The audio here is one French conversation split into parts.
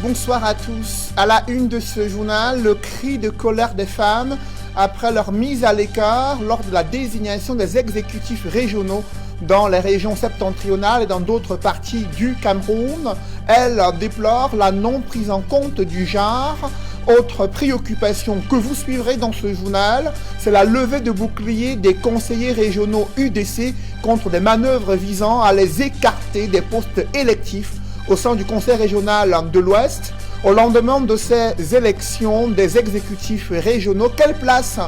bonsoir à tous. À la une de ce journal, le cri de colère des femmes après leur mise à l'écart lors de la désignation des exécutifs régionaux dans les régions septentrionales et dans d'autres parties du Cameroun. Elles déplorent la non prise en compte du genre. Autre préoccupation que vous suivrez dans ce journal, c'est la levée de bouclier des conseillers régionaux UDC contre des manœuvres visant à les écarter des postes électifs au sein du Conseil régional de l'Ouest. Au lendemain de ces élections des exécutifs régionaux, quelle place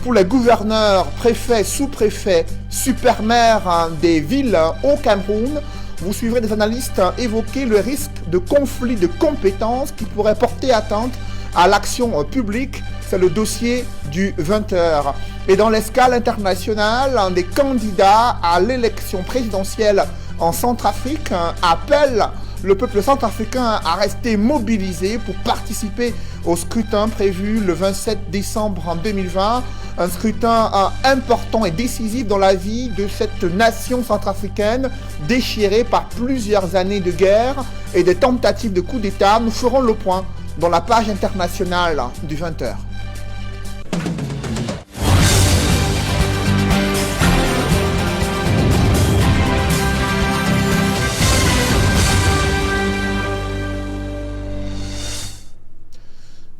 pour les gouverneurs, préfets, sous-préfets, super-maires des villes au Cameroun? Vous suivrez des analystes évoquer le risque de conflit de compétences qui pourrait porter atteinte à l'action publique. C'est le dossier du 20h. Et dans l'escale internationale, un des candidats à l'élection présidentielle en Centrafrique appelle le peuple centrafricain à rester mobilisé pour participer au scrutin prévu le 27 décembre 2020. Un scrutin important et décisif dans la vie de cette nation centrafricaine déchirée par plusieurs années de guerre et des tentatives de coup d'État. Nous ferons le point dans la page internationale du 20h.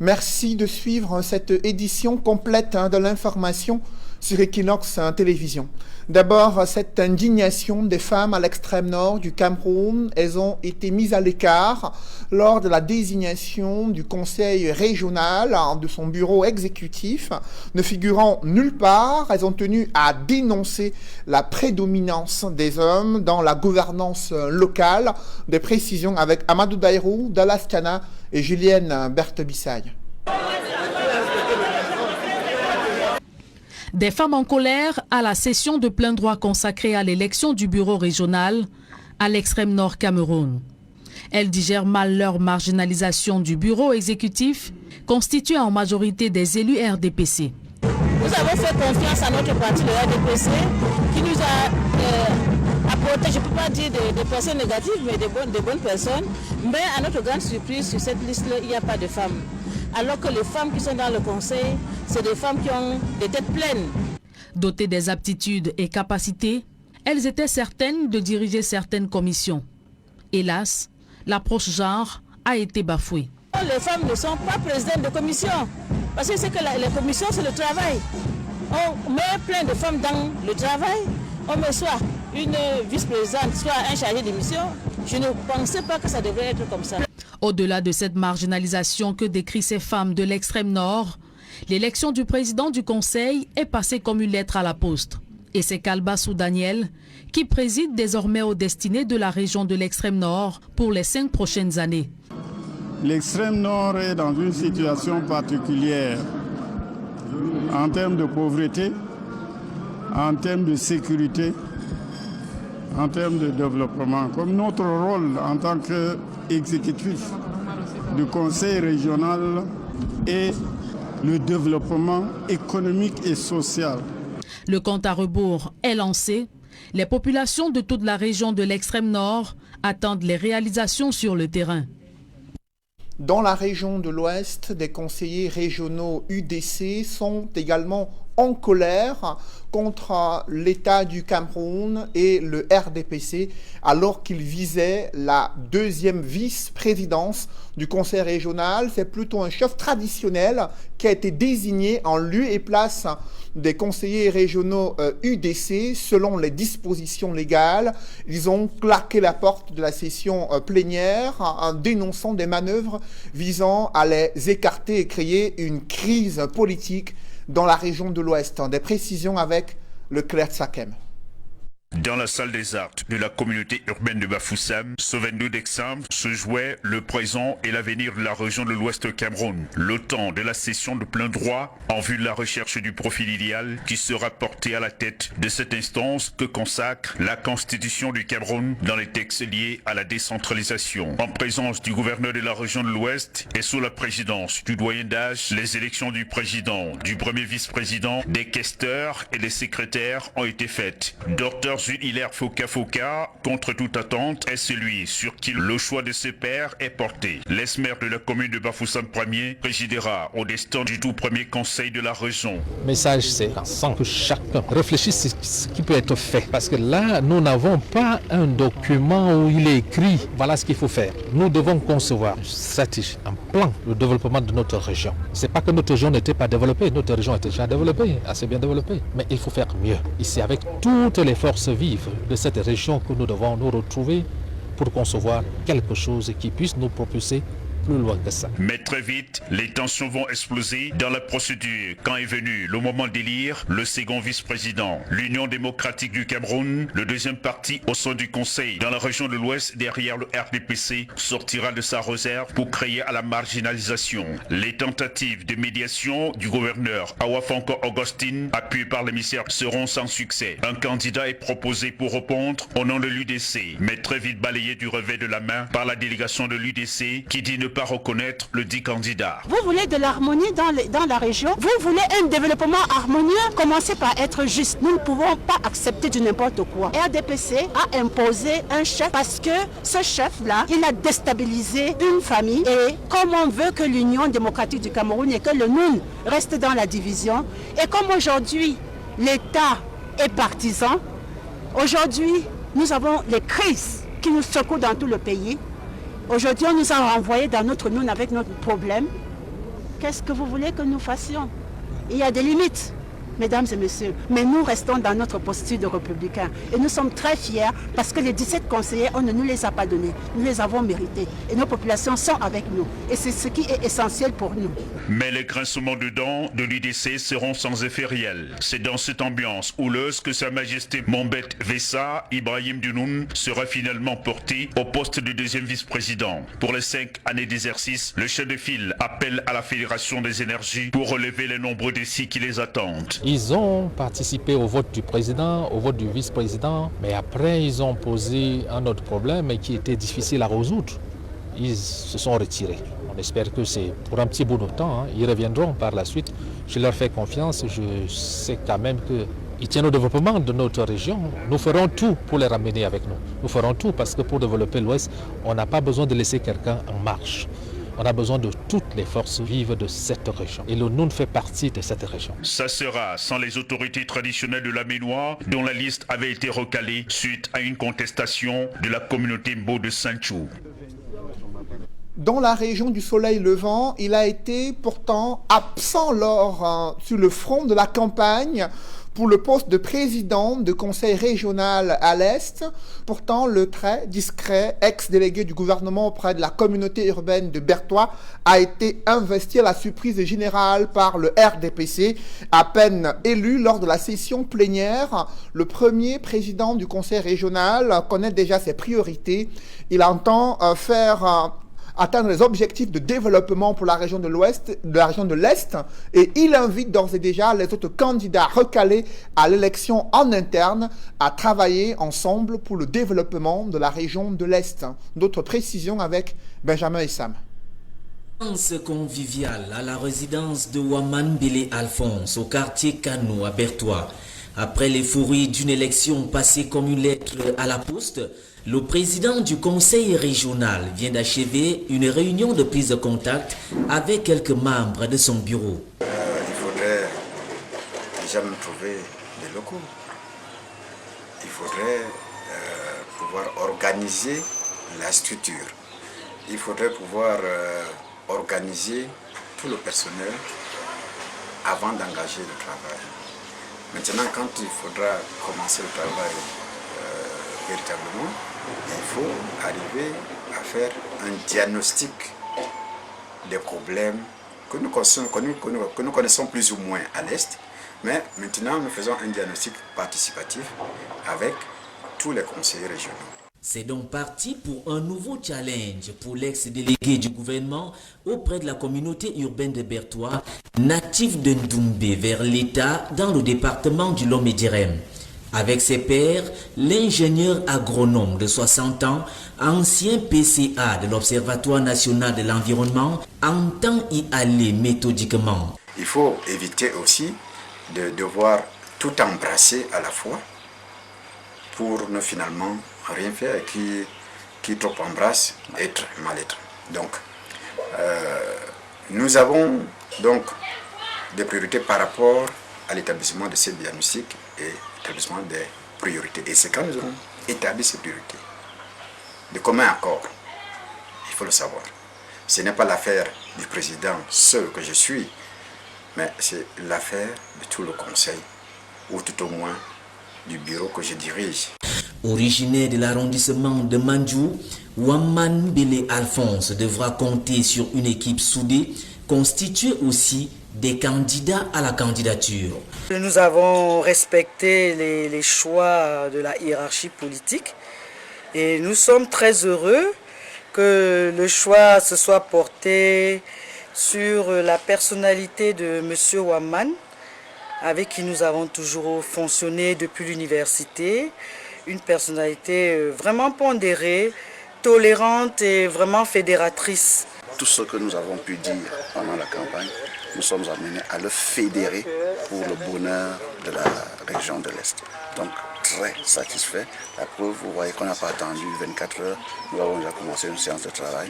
Merci de suivre cette édition complète de l'information sur Equinox Télévision. D'abord, cette indignation des femmes à l'extrême nord du Cameroun. Elles ont été mises à l'écart lors de la désignation du conseil régional de son bureau exécutif. Ne figurant nulle part, elles ont tenu à dénoncer la prédominance des hommes dans la gouvernance locale. Des précisions avec Amadou Daïrou, Dallas Kana et Julienne Berthe-Bissaille. Des femmes en colère à la session de plein droit consacrée à l'élection du bureau régional à l'extrême nord Cameroun. Elles digèrent mal leur marginalisation du bureau exécutif, constitué en majorité des élus RDPC. Nous avons fait confiance à notre parti, le RDPC, qui nous a apporté, je ne peux pas dire des personnes négatives, mais des bonnes personnes. Mais à notre grande surprise, sur cette liste-là, il n'y a pas de femmes. Alors que les femmes qui sont dans le conseil, c'est des femmes qui ont des têtes pleines. Dotées des aptitudes et capacités, elles étaient certaines de diriger certaines commissions. Hélas, l'approche genre a été bafouée. Les femmes ne sont pas présidentes de commission, parce que c'est que les commissions, c'est le travail. On met plein de femmes dans le travail, on met soit une vice-présidente, soit un chargé de mission. Je ne pensais pas que ça devrait être comme ça. Au-delà de cette marginalisation que décrivent ces femmes de l'extrême nord, l'élection du président du conseil est passée comme une lettre à la poste. Et c'est Kalbassou Daniel qui préside désormais aux destinées de la région de l'extrême nord pour les 5 prochaines années. L'extrême nord est dans une situation particulière en termes de pauvreté, en termes de sécurité, en termes de développement. Comme notre rôle en tant qu'exécutif du conseil régional est le développement économique et social. Le compte à rebours est lancé. Les populations de toute la région de l'extrême nord attendent les réalisations sur le terrain. Dans la région de l'Ouest, des conseillers régionaux UDC sont également en colère contre l'État du Cameroun et le RDPC alors qu'ils visaient la deuxième vice-présidence du conseil régional. C'est plutôt un chef traditionnel qui a été désigné en lieu et place des conseillers régionaux UDC selon les dispositions légales. Ils ont claqué la porte de la session plénière en dénonçant des manœuvres visant à les écarter et créer une crise politique dans la région de l'Ouest. Des précisions avec le Claire Sakem. Dans la salle des arts de la communauté urbaine de Bafoussam, ce 22 décembre se jouait le présent et l'avenir de la région de l'Ouest Cameroun. Le temps de la session de plein droit en vue de la recherche du profil idéal qui sera porté à la tête de cette instance que consacre la Constitution du Cameroun dans les textes liés à la décentralisation. En présence du gouverneur de la région de l'Ouest et sous la présidence du doyen d'âge, les élections du président, du premier vice-président, des questeurs et des secrétaires ont été faites. Dr leurs yeux, Hilaire Foka, contre toute attente, est celui sur qui le choix de ses pairs est porté. L'ex-maire de la commune de Bafoussam Ier présidera au destin du tout premier conseil de la région. Le message, c'est sans que chacun réfléchisse à ce qui peut être fait. Parce que là, nous n'avons pas un document où il est écrit, voilà ce qu'il faut faire. Nous devons concevoir une stratégie, un plan de développement de notre région. Ce n'est pas que notre région n'était pas développée, notre région était déjà développée, assez bien développée. Mais il faut faire mieux. Ici, avec toutes les forces vives de cette région que nous devons nous retrouver pour concevoir quelque chose qui puisse nous propulser plus loin que ça. Mais très vite, les tensions vont exploser dans la procédure quand est venu le moment d'élire le second vice-président. L'Union démocratique du Cameroun, le deuxième parti au sein du Conseil dans la région de l'Ouest derrière le RDPC, sortira de sa réserve pour créer à la marginalisation. Les tentatives de médiation du gouverneur Awafonko Augustine, appuyé par l'émissaire, seront sans succès. Un candidat est proposé pour répondre au nom de l'UDC, mais très vite balayé du revers de la main par la délégation de l'UDC qui dit ne pas reconnaître le dit candidat. Vous voulez de l'harmonie dans la région, vous voulez un développement harmonieux, commencez par être juste. Nous ne pouvons pas accepter du n'importe quoi. RDPC a imposé un chef parce que ce chef-là, il a déstabilisé une famille et comme on veut que l'Union démocratique du Cameroun et que le NUN reste dans la division et comme aujourd'hui l'État est partisan, aujourd'hui nous avons les crises qui nous secouent dans tout le pays. Aujourd'hui, on nous a renvoyés dans notre NUN avec notre problème. Qu'est-ce que vous voulez que nous fassions? Il y a des limites, mesdames et messieurs. Mais nous restons dans notre posture de républicains. Et nous sommes très fiers parce que les 17 conseillers, on ne nous les a pas donnés. Nous les avons mérités. Et nos populations sont avec nous. Et c'est ce qui est essentiel pour nous. Mais les grincements de dents de l'UDC seront sans effet réel. C'est dans cette ambiance houleuse que Sa Majesté Mombet Vessa Ibrahim Dunoun sera finalement porté au poste de deuxième vice-président. Pour les 5 années d'exercice, le chef de file appelle à la Fédération des énergies pour relever les nombreux défis qui les attendent. Ils ont participé au vote du président, au vote du vice-président, mais après ils ont posé un autre problème qui était difficile à résoudre. Ils se sont retirés. On espère que c'est pour un petit bout de temps. Ils reviendront par la suite. Je leur fais confiance. Je sais quand même qu'ils tiennent au développement de notre région. Nous ferons tout pour les ramener avec nous. Nous ferons tout parce que pour développer l'Ouest, on n'a pas besoin de laisser quelqu'un en marche. On a besoin de toutes les forces vives de cette région. Et le NUN fait partie de cette région. Ça sera sans les autorités traditionnelles de la Ménois, dont la liste avait été recalée suite à une contestation de la communauté Mbo de Saint-Chou. Dans la région du Soleil Levant, il a été pourtant absent sur le front de la campagne pour le poste de président de conseil régional à l'Est. Pourtant, le très discret ex-délégué du gouvernement auprès de la communauté urbaine de Bertois a été investi à la surprise générale par le RDPC. À peine élu lors de la session plénière, le premier président du conseil régional connaît déjà ses priorités. Il entend atteindre les objectifs de développement pour la région de l'Ouest, de la région de l'Est, et il invite d'ores et déjà les autres candidats recalés à l'élection en interne à travailler ensemble pour le développement de la région de l'Est. D'autres précisions avec Benjamin Essam. Convivial à la résidence de Waman Bélé Alphonse au quartier Kano à Bertois. Après l'euphorie d'une élection passée comme une lettre à la poste, le président du conseil régional vient d'achever une réunion de prise de contact avec quelques membres de son bureau. Il faudrait déjà me trouver des locaux. Il faudrait pouvoir organiser la structure. Il faudrait pouvoir organiser tout le personnel avant d'engager le travail. Maintenant, quand il faudra commencer le travail véritablement, il faut arriver à faire un diagnostic des problèmes que nous connaissons plus ou moins à l'Est, mais maintenant nous faisons un diagnostic participatif avec tous les conseillers régionaux. C'est donc parti pour un nouveau challenge pour l'ex-délégué du gouvernement auprès de la communauté urbaine de Bertois, natif de Ndoumbe vers l'État dans le département du Lomé-Djerem. Avec ses pairs, l'ingénieur agronome de 60 ans, ancien PCA de l'Observatoire national de l'environnement, entend y aller méthodiquement. Il faut éviter aussi de devoir tout embrasser à la fois pour ne finalement rien faire et qui trop embrasse être mal-être. Donc, nous avons donc des priorités par rapport à l'établissement de ces diagnostics et l'établissement des priorités. Et c'est quand nous avons établi ces priorités, de commun accord, il faut le savoir. Ce n'est pas l'affaire du président seul que je suis, mais c'est l'affaire de tout le conseil, ou tout au moins du bureau que je dirige. Originaire de l'arrondissement de Mandjou, Ouamman Bélé Alphonse devra compter sur une équipe soudée, constituée aussi des candidats à la candidature. Nous avons respecté les choix de la hiérarchie politique et nous sommes très heureux que le choix se soit porté sur la personnalité de M. Ouamman, avec qui nous avons toujours fonctionné depuis l'université. Une personnalité vraiment pondérée, tolérante et vraiment fédératrice. Tout ce que nous avons pu dire pendant la campagne, nous sommes amenés à le fédérer pour le bonheur de la région de l'Est. Donc très satisfait. La preuve, vous voyez qu'on n'a pas attendu 24 heures, nous avons déjà commencé une séance de travail.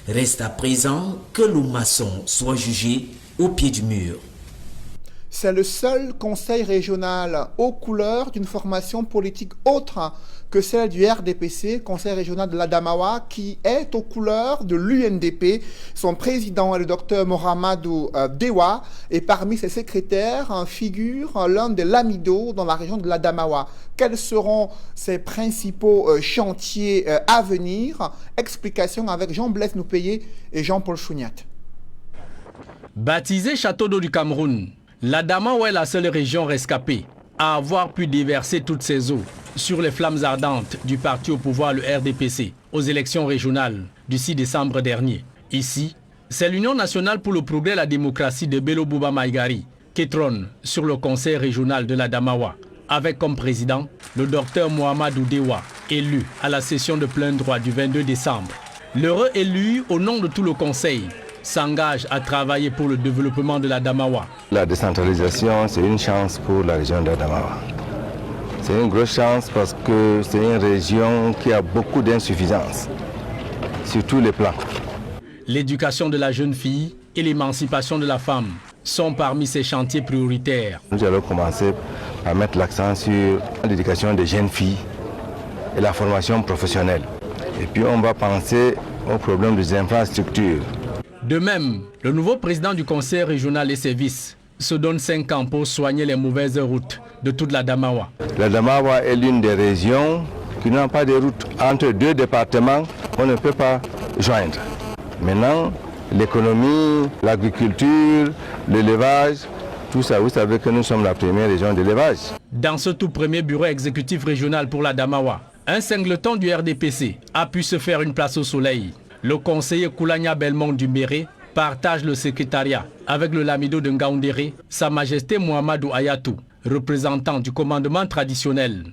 Reste à présent que le maçon soit jugé au pied du mur. C'est le seul conseil régional aux couleurs d'une formation politique autre que celle du RDPC, conseil régional de l'Adamawa, qui est aux couleurs de l'UNDP. Son président est le docteur Mohamedou Dewa, et parmi ses secrétaires figure l'un des Lamido dans la région de l'Adamawa. Quels seront ses principaux chantiers à venir? Explication avec Jean-Blaise Noupéé et Jean-Paul Chouniat. Baptisé Château d'eau du Cameroun, l'Adamawa est la seule région rescapée à avoir pu déverser toutes ses eaux sur les flammes ardentes du parti au pouvoir, le RDPC, aux élections régionales du 6 décembre dernier. Ici, c'est l'Union nationale pour le progrès et la démocratie de Bello Bouba Maïgari qui trône sur le conseil régional de l'Adamawa, avec comme président le docteur Mohamedou Dewa, élu à la session de plein droit du 22 décembre. L'heureux élu, au nom de tout le conseil, s'engage à travailler pour le développement de l'Adamawa. La décentralisation, c'est une chance pour la région d'Adamawa. C'est une grosse chance parce que c'est une région qui a beaucoup d'insuffisances sur tous les plans. L'éducation de la jeune fille et l'émancipation de la femme sont parmi ces chantiers prioritaires. Nous allons commencer à mettre l'accent sur l'éducation des jeunes filles et la formation professionnelle. Et puis on va penser au problème des infrastructures. De même, le nouveau président du conseil régional et ses vices se donne 5 ans pour soigner les mauvaises routes de toute l'Adamawa. L'Adamawa est l'une des régions qui n'ont pas de route. Entre deux départements, on ne peut pas joindre. Maintenant, l'économie, l'agriculture, l'élevage, tout ça, vous savez que nous sommes la première région d'élevage. Dans ce tout premier bureau exécutif régional pour l'Adamawa, un singleton du RDPC a pu se faire une place au soleil. Le conseiller Koulania Belmont du Mbéré partage le secrétariat avec le Lamido de Ngaoundéré, Sa Majesté Mohamedou Ayatou, représentant du commandement traditionnel.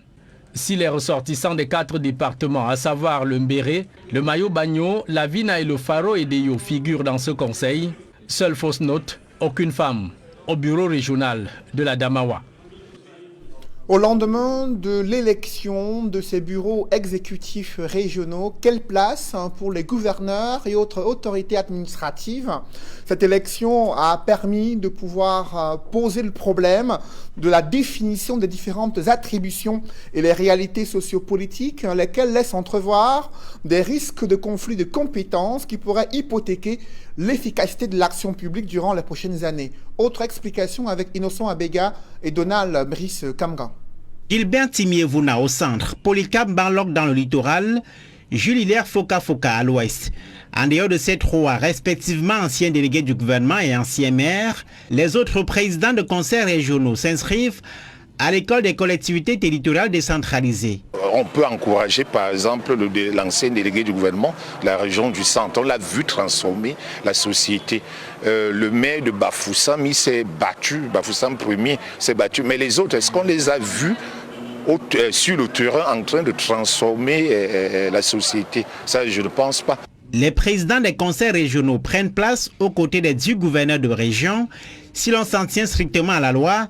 Si les ressortissants des 4 départements, à savoir le Mbéré, le Mayo-Bagno, la Vina et le Faro et Deyo figurent dans ce conseil, seule fausse note, aucune femme au bureau régional de l'Adamawa. Au lendemain de l'élection de ces bureaux exécutifs régionaux, quelle place pour les gouverneurs et autres autorités administratives? Cette élection a permis de pouvoir poser le problème de la définition des différentes attributions et les réalités sociopolitiques, lesquelles laissent entrevoir des risques de conflit de compétences qui pourraient hypothéquer l'efficacité de l'action publique durant les prochaines années. Autre explication avec Innocent Abega et Donald Brice Kamga. Gilbert Timiévouna au centre, Polycarpe Barlock dans le littoral, Jules Hilaire Foka à l'ouest. En dehors de ces 3, respectivement anciens délégués du gouvernement et anciens maires, les autres présidents de conseils régionaux s'inscrivent à l'école des collectivités territoriales décentralisées. On peut encourager par exemple l'ancien délégué du gouvernement de la région du centre. On l'a vu transformer la société. Le maire de Bafoussam, il s'est battu, Bafoussam premier s'est battu. Mais les autres, est-ce qu'on les a vus sur le terrain en train de transformer la société? Ça, je ne pense pas. Les présidents des conseils régionaux prennent place aux côtés des 10 gouverneurs de région. Si l'on s'en tient strictement à la loi,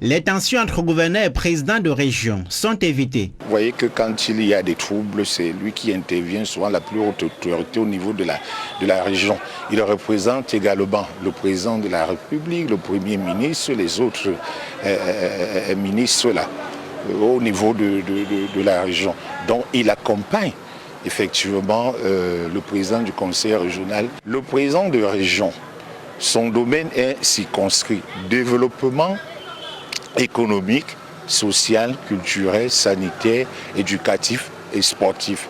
Les tensions entre gouverneurs et présidents de région sont évitées. Vous voyez que quand il y a des troubles, c'est lui qui intervient, souvent la plus haute autorité au niveau de la région. Il représente également le président de la République, le Premier ministre, les autres ministres là, au niveau de la région. Donc il accompagne effectivement le président du conseil régional. Le président de région, son domaine est circonscrit. Développement économique, social, culturel, sanitaire, éducatif et sportif.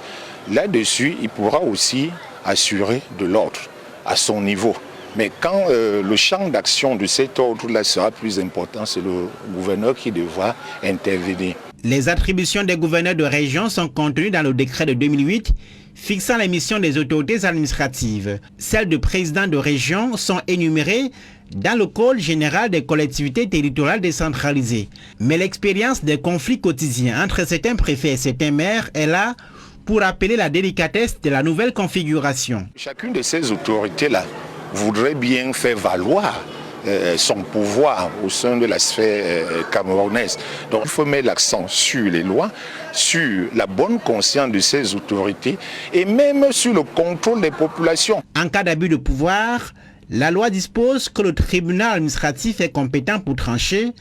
Là-dessus, il pourra aussi assurer de l'ordre à son niveau. Mais quand le champ d'action de cet ordre-là sera plus important, c'est le gouverneur qui devra intervenir. Les attributions des gouverneurs de région sont contenues dans le décret de 2008 fixant les missions des autorités administratives. Celles de présidents de région sont énumérées dans le Code général des collectivités territoriales décentralisées. Mais l'expérience des conflits quotidiens entre certains préfets et certains maires est là pour appeler la délicatesse de la nouvelle configuration. Chacune de ces autorités-là voudrait bien faire valoir son pouvoir au sein de la sphère camerounaise. Donc il faut mettre l'accent sur les lois, sur la bonne conscience de ces autorités et même sur le contrôle des populations. En cas d'abus de pouvoir, la loi dispose que le tribunal administratif est compétent pour trancher.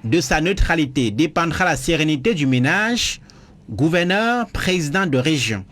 De sa neutralité dépendra la sérénité du ménage, gouverneur, président de région.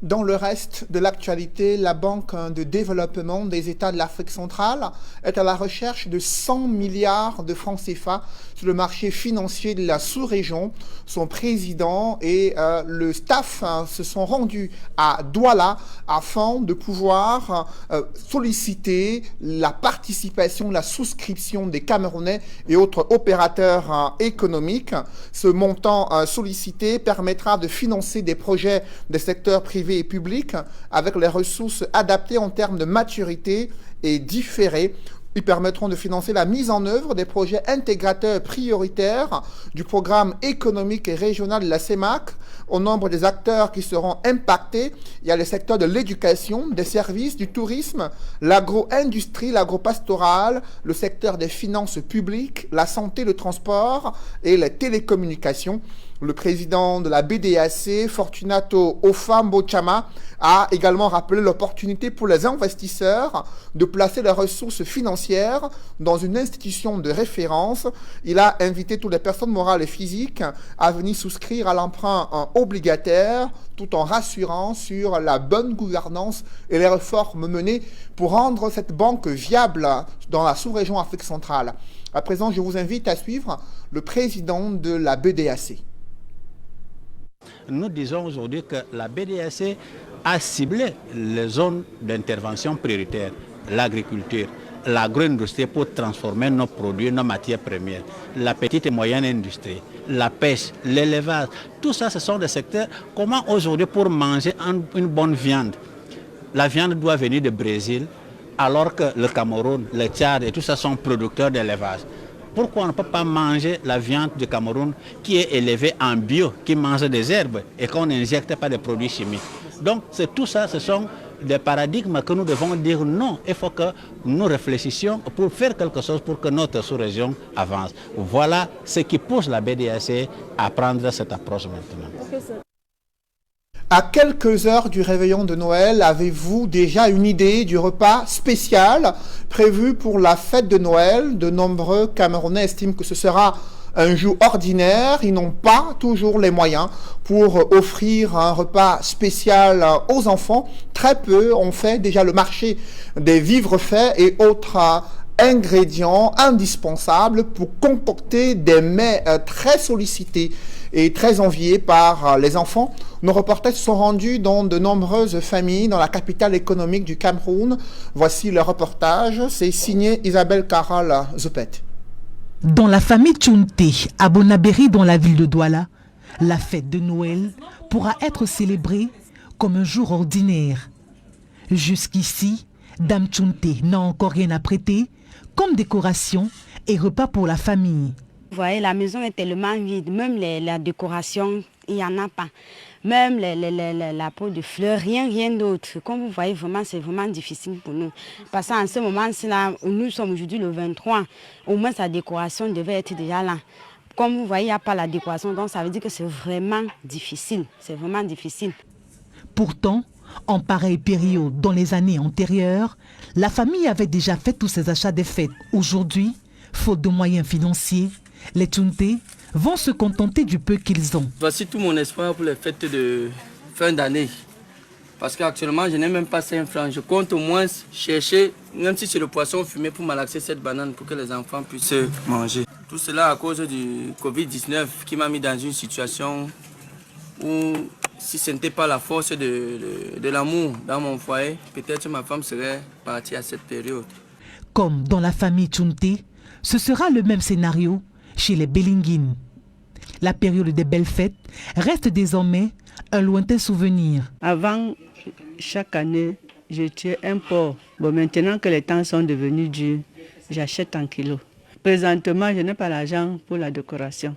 Dans le reste de l'actualité, la Banque de développement des États de l'Afrique centrale est à la recherche de 100 milliards de francs CFA sur le marché financier de la sous-région. Son président et le staff se sont rendus à Douala afin de pouvoir solliciter la participation, la souscription des Camerounais et autres opérateurs économiques. Ce montant sollicité permettra de financer des projets des secteurs privés et public avec les ressources adaptées en termes de maturité et différées. Ils permettront de financer la mise en œuvre des projets intégrateurs prioritaires du programme économique et régional de la CEMAC. Au nombre des acteurs qui seront impactés, il y a les secteurs de l'éducation, des services, du tourisme, l'agro-industrie, l'agro-pastoral, le secteur des finances publiques, la santé, le transport et les télécommunications. Le président de la BDAC, Fortunato Ofambo Chama, a également rappelé l'opportunité pour les investisseurs de placer leurs ressources financières dans une institution de référence. Il a invité toutes les personnes morales et physiques à venir souscrire à l'emprunt obligataire tout en rassurant sur la bonne gouvernance et les réformes menées pour rendre cette banque viable dans la sous-région Afrique centrale. À présent, je vous invite à suivre le président de la BDAC. Nous disons aujourd'hui que la BDAC a ciblé les zones d'intervention prioritaires, l'agriculture, l'agro-industrie pour transformer nos produits, nos matières premières, la petite et moyenne industrie, la pêche, l'élevage, tout ça ce sont des secteurs. Comment aujourd'hui pour manger une bonne viande, la viande doit venir du Brésil alors que le Cameroun, le Tchad et tout ça sont producteurs d'élevage. Pourquoi on ne peut pas manger la viande du Cameroun qui est élevée en bio, qui mange des herbes et qu'on n'injecte pas de produits chimiques? Donc c'est tout ça, ce sont des paradigmes que nous devons dire non. Il faut que nous réfléchissions pour faire quelque chose pour que notre sous-région avance. Voilà ce qui pousse la BDAC à prendre cette approche maintenant. À quelques heures du réveillon de Noël, avez-vous déjà une idée du repas spécial prévu pour la fête de Noël? De nombreux Camerounais estiment que ce sera un jour ordinaire. Ils n'ont pas toujours les moyens pour offrir un repas spécial aux enfants. Très peu ont fait déjà le marché des vivres faits et autres ingrédients indispensables pour concocter des mets très sollicités et très enviés par les enfants. Nos reporters se sont rendus dans de nombreuses familles dans la capitale économique du Cameroun. Voici le reportage, c'est signé Isabelle Carole Zopet. Dans la famille Tchounté, à Bonabéry, dans la ville de Douala, la fête de Noël pourra être célébrée comme un jour ordinaire. Jusqu'ici, Dame Tchounté n'a encore rien à prêter comme décoration et repas pour la famille. Vous voyez, la maison est tellement vide, même la décoration il n'y en a pas. Même la peau de fleurs, rien d'autre. Comme vous voyez, vraiment, c'est vraiment difficile pour nous. Parce qu'en ce moment-là, nous sommes aujourd'hui le 23, au moins sa décoration devait être déjà là. Comme vous voyez, il n'y a pas la décoration, donc ça veut dire que c'est vraiment difficile. C'est vraiment difficile. Pourtant, en pareille période, dans les années antérieures, la famille avait déjà fait tous ses achats des fêtes. Aujourd'hui, faute de moyens financiers, les Tchounté vont se contenter du peu qu'ils ont. Voici tout mon espoir pour les fêtes de fin d'année. Parce qu'actuellement, je n'ai même pas 5 francs. Je compte au moins chercher, même si c'est le poisson fumé, pour malaxer cette banane pour que les enfants puissent manger. Tout cela à cause du Covid-19 qui m'a mis dans une situation où, si ce n'était pas la force de l'amour dans mon foyer, peut-être ma femme serait partie à cette période. Comme dans la famille Tchounté, ce sera le même scénario chez les Bélinguines. La période des belles fêtes reste désormais un lointain souvenir. Avant, chaque année, je tuais un porc. Bon, maintenant que les temps sont devenus durs, j'achète en kilos. Présentement, je n'ai pas l'argent pour la décoration.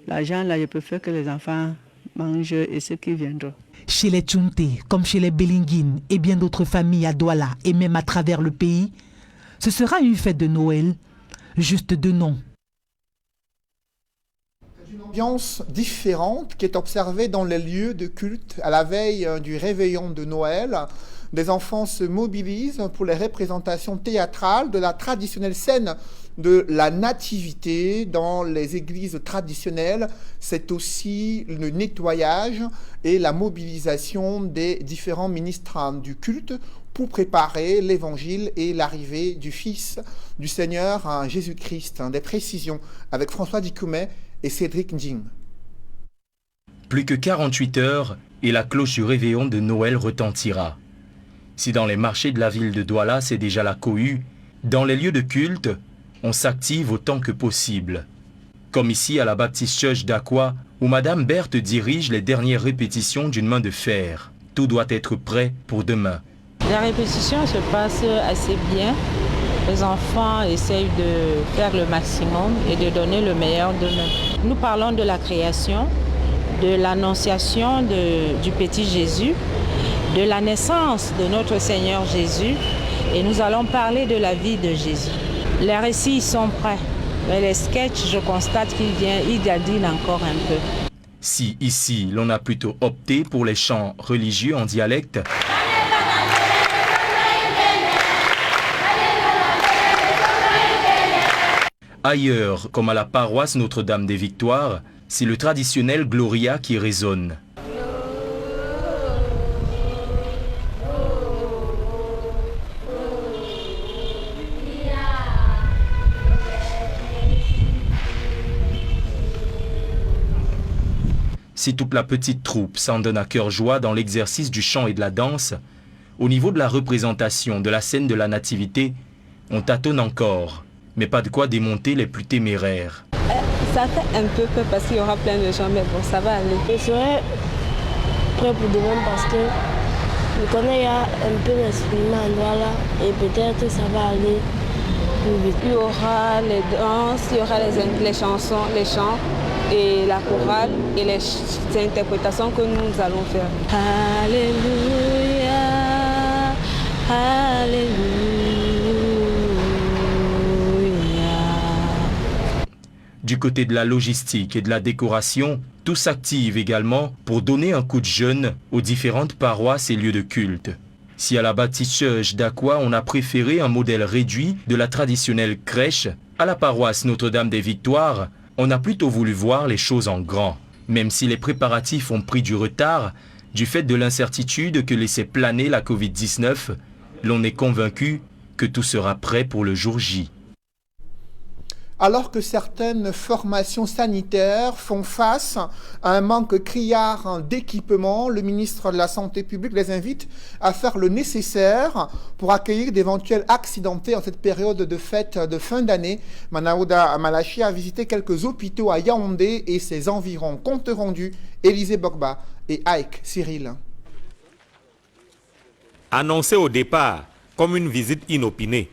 L'argent, là, je peux faire que les enfants mangent et ceux qui viendront. Chez les Tchounté, comme chez les Bélinguines et bien d'autres familles à Douala et même à travers le pays, ce sera une fête de Noël, juste de nom. Une ambiance différente qui est observée dans les lieux de culte à la veille du réveillon de Noël. Des enfants se mobilisent pour les représentations théâtrales de la traditionnelle scène de la nativité dans les églises traditionnelles. C'est aussi le nettoyage et la mobilisation des différents ministres du culte pour préparer l'évangile et l'arrivée du Fils du Seigneur Jésus-Christ. Des précisions avec François Dikoumet et Cédric Ndjing. Plus que 48 heures et la cloche du réveillon de Noël retentira. Si dans les marchés de la ville de Douala c'est déjà la cohue, dans les lieux de culte, on s'active autant que possible. Comme ici à la Baptist Church d'Aqua, où Madame Berthe dirige les dernières répétitions d'une main de fer. Tout doit être prêt pour demain. La répétition se passe assez bien. Les enfants essayent de faire le maximum et de donner le meilleur d'eux-mêmes. Nous parlons de la création, de l'annonciation du petit Jésus, de la naissance de notre Seigneur Jésus, et nous allons parler de la vie de Jésus. Les récits sont prêts, mais les sketchs, je constate qu'ils gadinent encore un peu. Si ici l'on a plutôt opté pour les chants religieux en dialecte, ailleurs, comme à la paroisse Notre-Dame des Victoires, c'est le traditionnel Gloria qui résonne. Si toute la petite troupe s'en donne à cœur joie dans l'exercice du chant et de la danse, au niveau de la représentation de la scène de la Nativité, on tâtonne encore, mais pas de quoi démonter les plus téméraires. Ça fait un peu peur parce qu'il y aura plein de gens, mais bon, ça va aller. Je serai prêt pour demain parce que je connais qu'il y a un peu d'expériment en Douala et peut-être ça va aller plus vite. Il y aura les danses, il y aura les chansons, les chants et la chorale et les interprétations que nous allons faire. Alléluia, Alléluia. Du côté de la logistique et de la décoration, tout s'active également pour donner un coup de jeune aux différentes paroisses et lieux de culte. Si à la Baptist Church d'Aqua, on a préféré un modèle réduit de la traditionnelle crèche, à la paroisse Notre-Dame des Victoires, on a plutôt voulu voir les choses en grand. Même si les préparatifs ont pris du retard, du fait de l'incertitude que laissait planer la Covid-19, l'on est convaincu que tout sera prêt pour le jour J. Alors que certaines formations sanitaires font face à un manque criard d'équipement, le ministre de la Santé publique les invite à faire le nécessaire pour accueillir d'éventuels accidentés en cette période de fête de fin d'année. Manaouda Malachi a visité quelques hôpitaux à Yaoundé et ses environs. Compte rendu, Élisée Bogba et Aïk Cyril. Annoncé au départ comme une visite inopinée,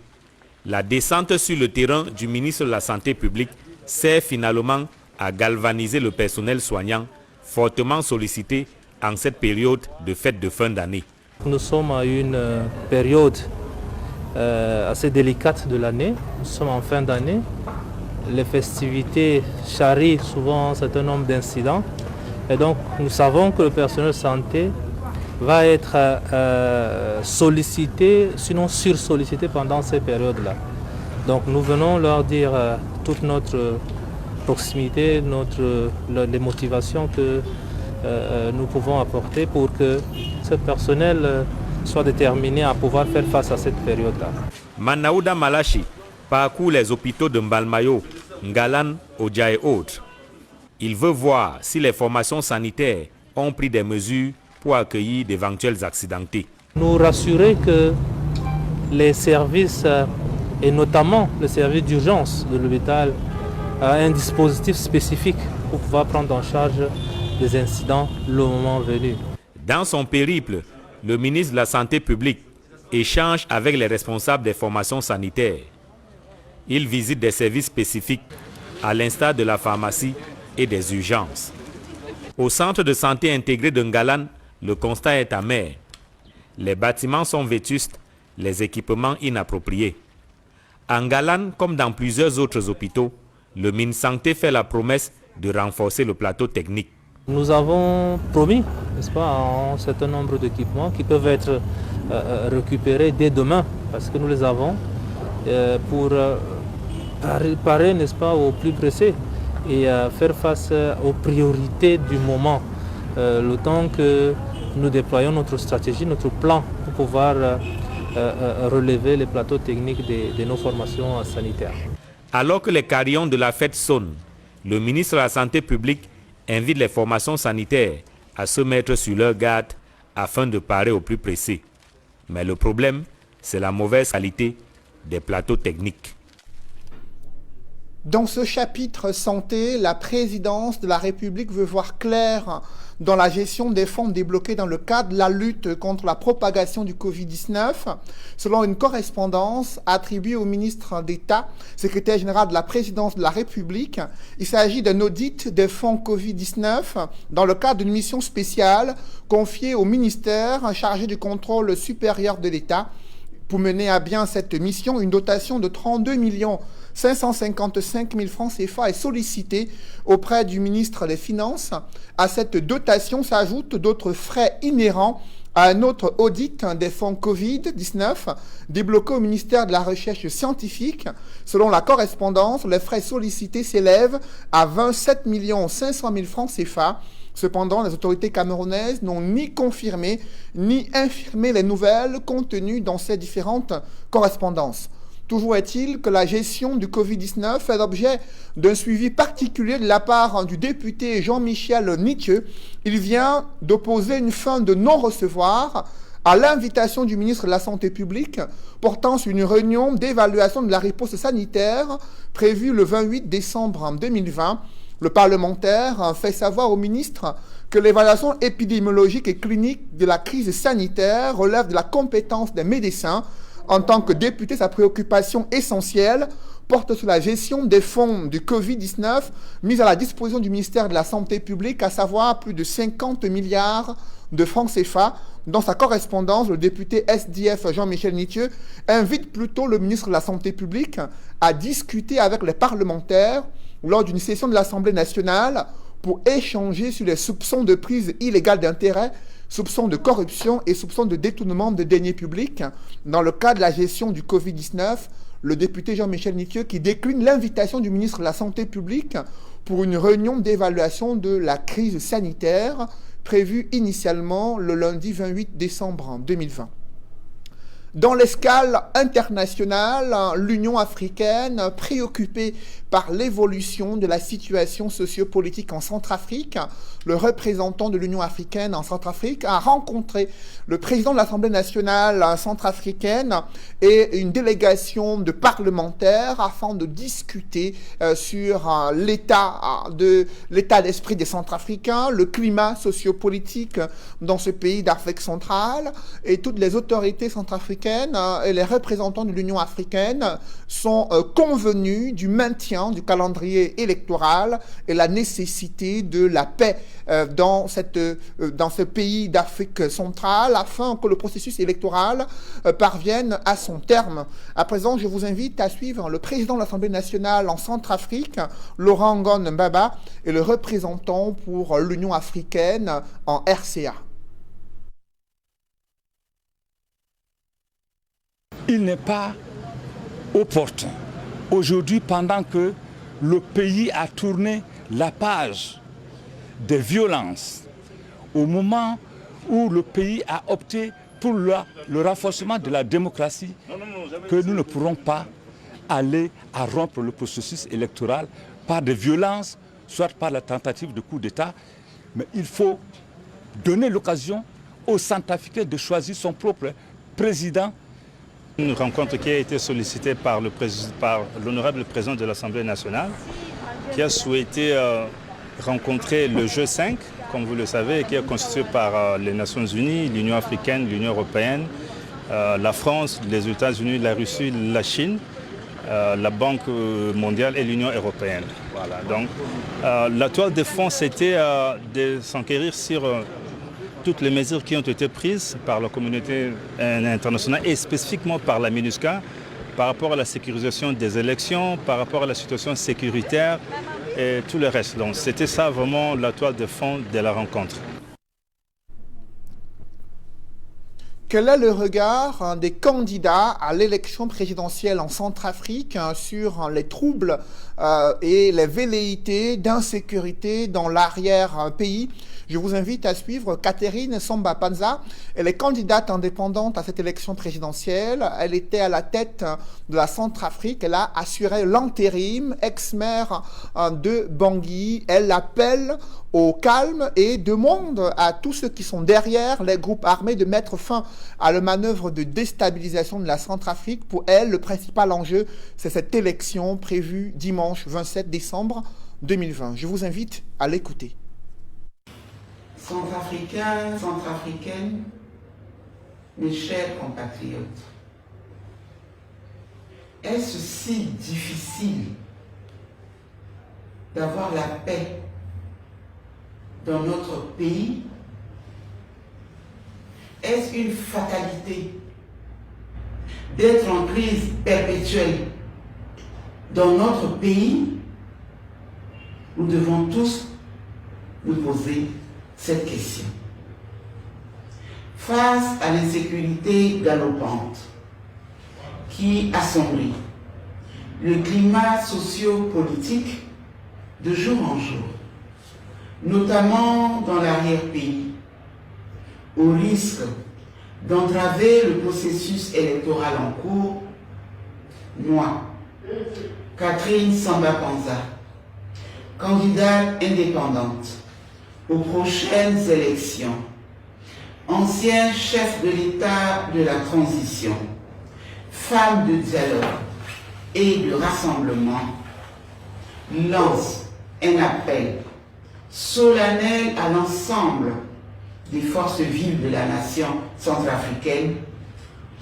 la descente sur le terrain du ministre de la Santé publique sert finalement à galvaniser le personnel soignant fortement sollicités en cette période de fête de fin d'année. Nous sommes à une période assez délicate de l'année. Nous sommes en fin d'année. Les festivités charrient souvent un certain nombre d'incidents. Et donc nous savons que le personnel de santé va être sollicité, sinon sursollicité pendant ces périodes-là. Donc nous venons leur dire toute notre proximité, les motivations que nous pouvons apporter pour que ce personnel soit déterminé à pouvoir faire face à cette période-là. Manaouda Malachi parcourt les hôpitaux de Mbalmayo, Ngalan, Odja et autres. Il veut voir si les formations sanitaires ont pris des mesures pour accueillir d'éventuels accidentés. Nous rassurer que les services, et notamment le service d'urgence de l'hôpital, a un dispositif spécifique pour pouvoir prendre en charge des incidents le moment venu. Dans son périple, le ministre de la Santé publique échange avec les responsables des formations sanitaires. Il visite des services spécifiques, à l'instar de la pharmacie et des urgences. Au centre de santé intégré de Ngalan, le constat est amer. Les bâtiments sont vétustes, les équipements inappropriés. À Ngalan, comme dans plusieurs autres hôpitaux, le MinSanté fait la promesse de renforcer le plateau technique. Nous avons promis, n'est-ce pas, un certain nombre d'équipements qui peuvent être récupérés dès demain, parce que nous les avons, pour parer, n'est-ce pas, au plus pressé et faire face aux priorités du moment, le temps que nous déployons notre stratégie, notre plan pour pouvoir relever les plateaux techniques de nos formations sanitaires. Alors que les carillons de la fête sonnent, le ministre de la Santé publique invite les formations sanitaires à se mettre sur leur garde afin de parer au plus pressé. Mais le problème, c'est la mauvaise qualité des plateaux techniques. Dans ce chapitre santé, la présidence de la République veut voir clair dans la gestion des fonds débloqués dans le cadre de la lutte contre la propagation du Covid-19. Selon une correspondance attribuée au ministre d'État, secrétaire général de la présidence de la République, il s'agit d'un audit des fonds Covid-19 dans le cadre d'une mission spéciale confiée au ministère chargé du contrôle supérieur de l'État. Pour mener à bien cette mission, une dotation de 32 555 000 francs CFA est sollicitée auprès du ministre des Finances. À cette dotation s'ajoutent d'autres frais inhérents à un autre audit des fonds Covid-19 débloqués au ministère de la Recherche scientifique. Selon la correspondance, les frais sollicités s'élèvent à 27 500 000 francs CFA. Cependant, les autorités camerounaises n'ont ni confirmé ni infirmé les nouvelles contenues dans ces différentes correspondances. Toujours est-il que la gestion du Covid-19 fait l'objet d'un suivi particulier de la part du député Jean-Michel Nitieux. Il vient d'opposer une fin de non-recevoir à l'invitation du ministre de la Santé publique portant sur une réunion d'évaluation de la riposte sanitaire prévue le 28 décembre 2020. Le parlementaire fait savoir au ministre que l'évaluation épidémiologique et clinique de la crise sanitaire relève de la compétence des médecins. En tant que député, sa préoccupation essentielle porte sur la gestion des fonds du Covid-19 mis à la disposition du ministère de la Santé publique, à savoir plus de 50 milliards de francs CFA. Dans sa correspondance, le député SDF Jean-Michel Nitieux invite plutôt le ministre de la Santé publique à discuter avec les parlementaires lors d'une session de l'Assemblée nationale pour échanger sur les soupçons de prise illégale d'intérêt, soupçons de corruption et soupçons de détournement de deniers publics dans le cadre de la gestion du Covid-19. Le député Jean-Michel Nitieux qui décline l'invitation du ministre de la Santé publique pour une réunion d'évaluation de la crise sanitaire prévue initialement le lundi 28 décembre 2020. Dans l'escale internationale, l'Union africaine, préoccupée par l'évolution de la situation sociopolitique en Centrafrique, le représentant de l'Union africaine en Centrafrique a rencontré le président de l'Assemblée nationale centrafricaine et une délégation de parlementaires afin de discuter sur l'état d'esprit des Centrafricains, le climat sociopolitique dans ce pays d'Afrique centrale, et toutes les autorités centrafricaines africaine et les représentants de l'Union africaine sont convenus du maintien du calendrier électoral et la nécessité de la paix dans ce pays d'Afrique centrale afin que le processus électoral parvienne à son terme. À présent, je vous invite à suivre le président de l'Assemblée nationale en Centrafrique, Laurent Ngon Mbaba, et le représentant pour l'Union africaine en RCA. Il n'est pas opportun aujourd'hui, pendant que le pays a tourné la page des violences, au moment où le pays a opté pour le renforcement de la démocratie, que nous ne pourrons pas aller à rompre le processus électoral par des violences, soit par la tentative de coup d'État, mais il faut donner l'occasion aux Centrafricains de choisir son propre président. Une rencontre qui a été sollicitée par l'honorable président de l'Assemblée nationale, qui a souhaité rencontrer le G5, comme vous le savez, qui est constitué par les Nations Unies, l'Union africaine, l'Union européenne, la France, les États-Unis, la Russie, la Chine, la Banque mondiale et l'Union européenne. Voilà. Donc, la toile de fond, c'était de s'enquérir sur toutes les mesures qui ont été prises par la communauté internationale et spécifiquement par la MINUSCA par rapport à la sécurisation des élections, par rapport à la situation sécuritaire et tout le reste. Donc c'était ça vraiment la toile de fond de la rencontre. Quel est le regard des candidats à l'élection présidentielle en Centrafrique sur les troubles et les velléités d'insécurité dans l'arrière-pays? Je vous invite à suivre Catherine Samba Panza. Elle est candidate indépendante à cette élection présidentielle. Elle était à la tête de la Centrafrique. Elle a assuré l'intérim, ex-maire de Bangui. Elle appelle au calme et demande à tous ceux qui sont derrière les groupes armés de mettre fin à la manœuvre de déstabilisation de la Centrafrique. Pour elle, le principal enjeu, c'est cette élection prévue dimanche 27 décembre 2020. Je vous invite à l'écouter. Centrafricains, Centrafricaines, mes chers compatriotes, est-ce si difficile d'avoir la paix dans notre pays? Est-ce une fatalité d'être en crise perpétuelle dans notre pays? Nous devons tous nous poser cette question. Face à l'insécurité galopante qui assombrit le climat socio-politique de jour en jour, notamment dans l'arrière-pays, au risque d'entraver le processus électoral en cours, moi, Catherine Samba Panza, candidate indépendante aux prochaines élections, ancien chef de l'État de la transition, femme de dialogue et de rassemblement, lance un appel solennel à l'ensemble des forces vives de la nation centrafricaine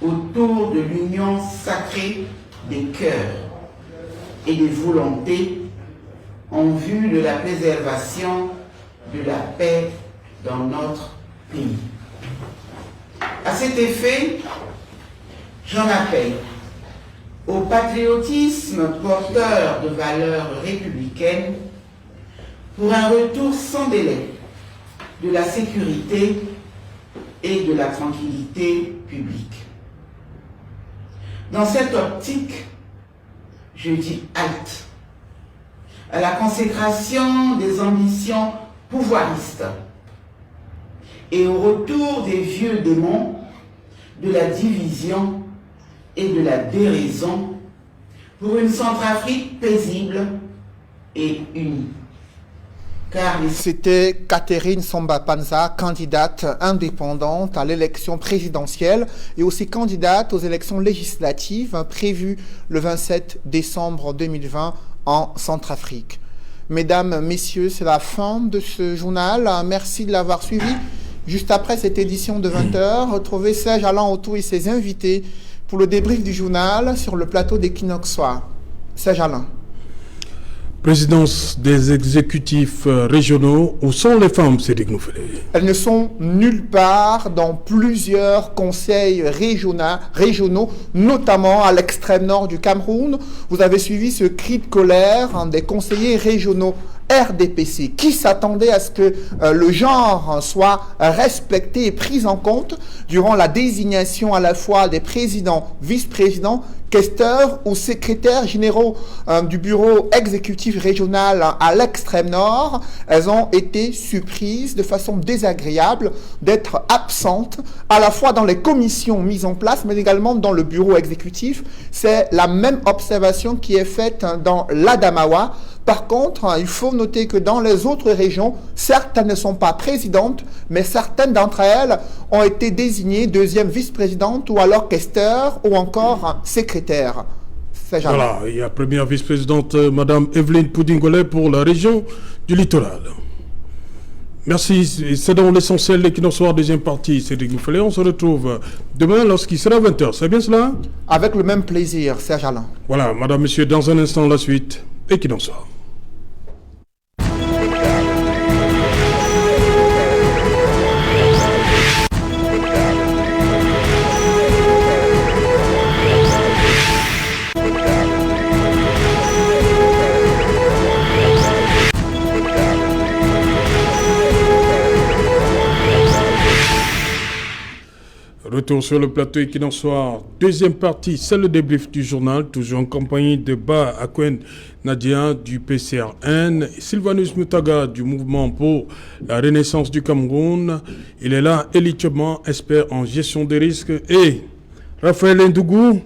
autour de l'union sacrée des cœurs et des volontés en vue de la préservation de la paix dans notre pays. À cet effet, j'en appelle au patriotisme porteur de valeurs républicaines pour un retour sans délai de la sécurité et de la tranquillité publique. Dans cette optique, je dis halte à la consécration des ambitions pouvoiristes et au retour des vieux démons de la division et de la déraison pour une Centrafrique paisible et unie. C'était Catherine Samba Panza, candidate indépendante à l'élection présidentielle et aussi candidate aux élections législatives prévues le 27 décembre 2020 en Centrafrique. Mesdames, Messieurs, c'est la fin de ce journal. Merci de l'avoir suivi Juste après cette édition de 20h, retrouvez Serge Alain Autou et ses invités pour le débrief du journal sur le plateau d'Equinox Soir. Serge Alain. Présidence des exécutifs régionaux, où sont les femmes, Cédric Noufelé? Elles ne sont nulle part dans plusieurs conseils régionaux, notamment à l'extrême nord du Cameroun. Vous avez suivi ce cri de colère des conseillers régionaux RDPC qui s'attendait à ce que le genre soit respecté et pris en compte durant la désignation à la fois des présidents, vice-présidents, questeurs ou secrétaires généraux du bureau exécutif régional à l'extrême nord. Elles ont été surprises de façon désagréable d'être absentes à la fois dans les commissions mises en place mais également dans le bureau exécutif. C'est la même observation qui est faite dans l'Adamawa. Par contre, il faut noter que dans les autres régions, certes, elles ne sont pas présidentes, mais certaines d'entre elles ont été désignées deuxième vice-présidente ou alors questeur ou encore secrétaire. Voilà, il y a première vice-présidente, Madame Evelyne Poudingolet pour la région du littoral. Merci, c'est dans l'essentiel l'Equinox Soir, deuxième partie. Cédric Noufelé, on se retrouve demain lorsqu'il sera 20h, c'est bien cela? Avec le même plaisir, Serge Alain. Voilà, Madame, Monsieur, dans un instant, la suite, Equinox Soir. Retour sur le plateau Equinox Soir, deuxième partie, c'est le débrief du journal, toujours en compagnie de Ba Akwen Nadia du PCRN, Sylvanus Mutaga du Mouvement pour la Renaissance du Cameroun. Il est là, élitement expert en gestion des risques, et Raphaël Ndougou,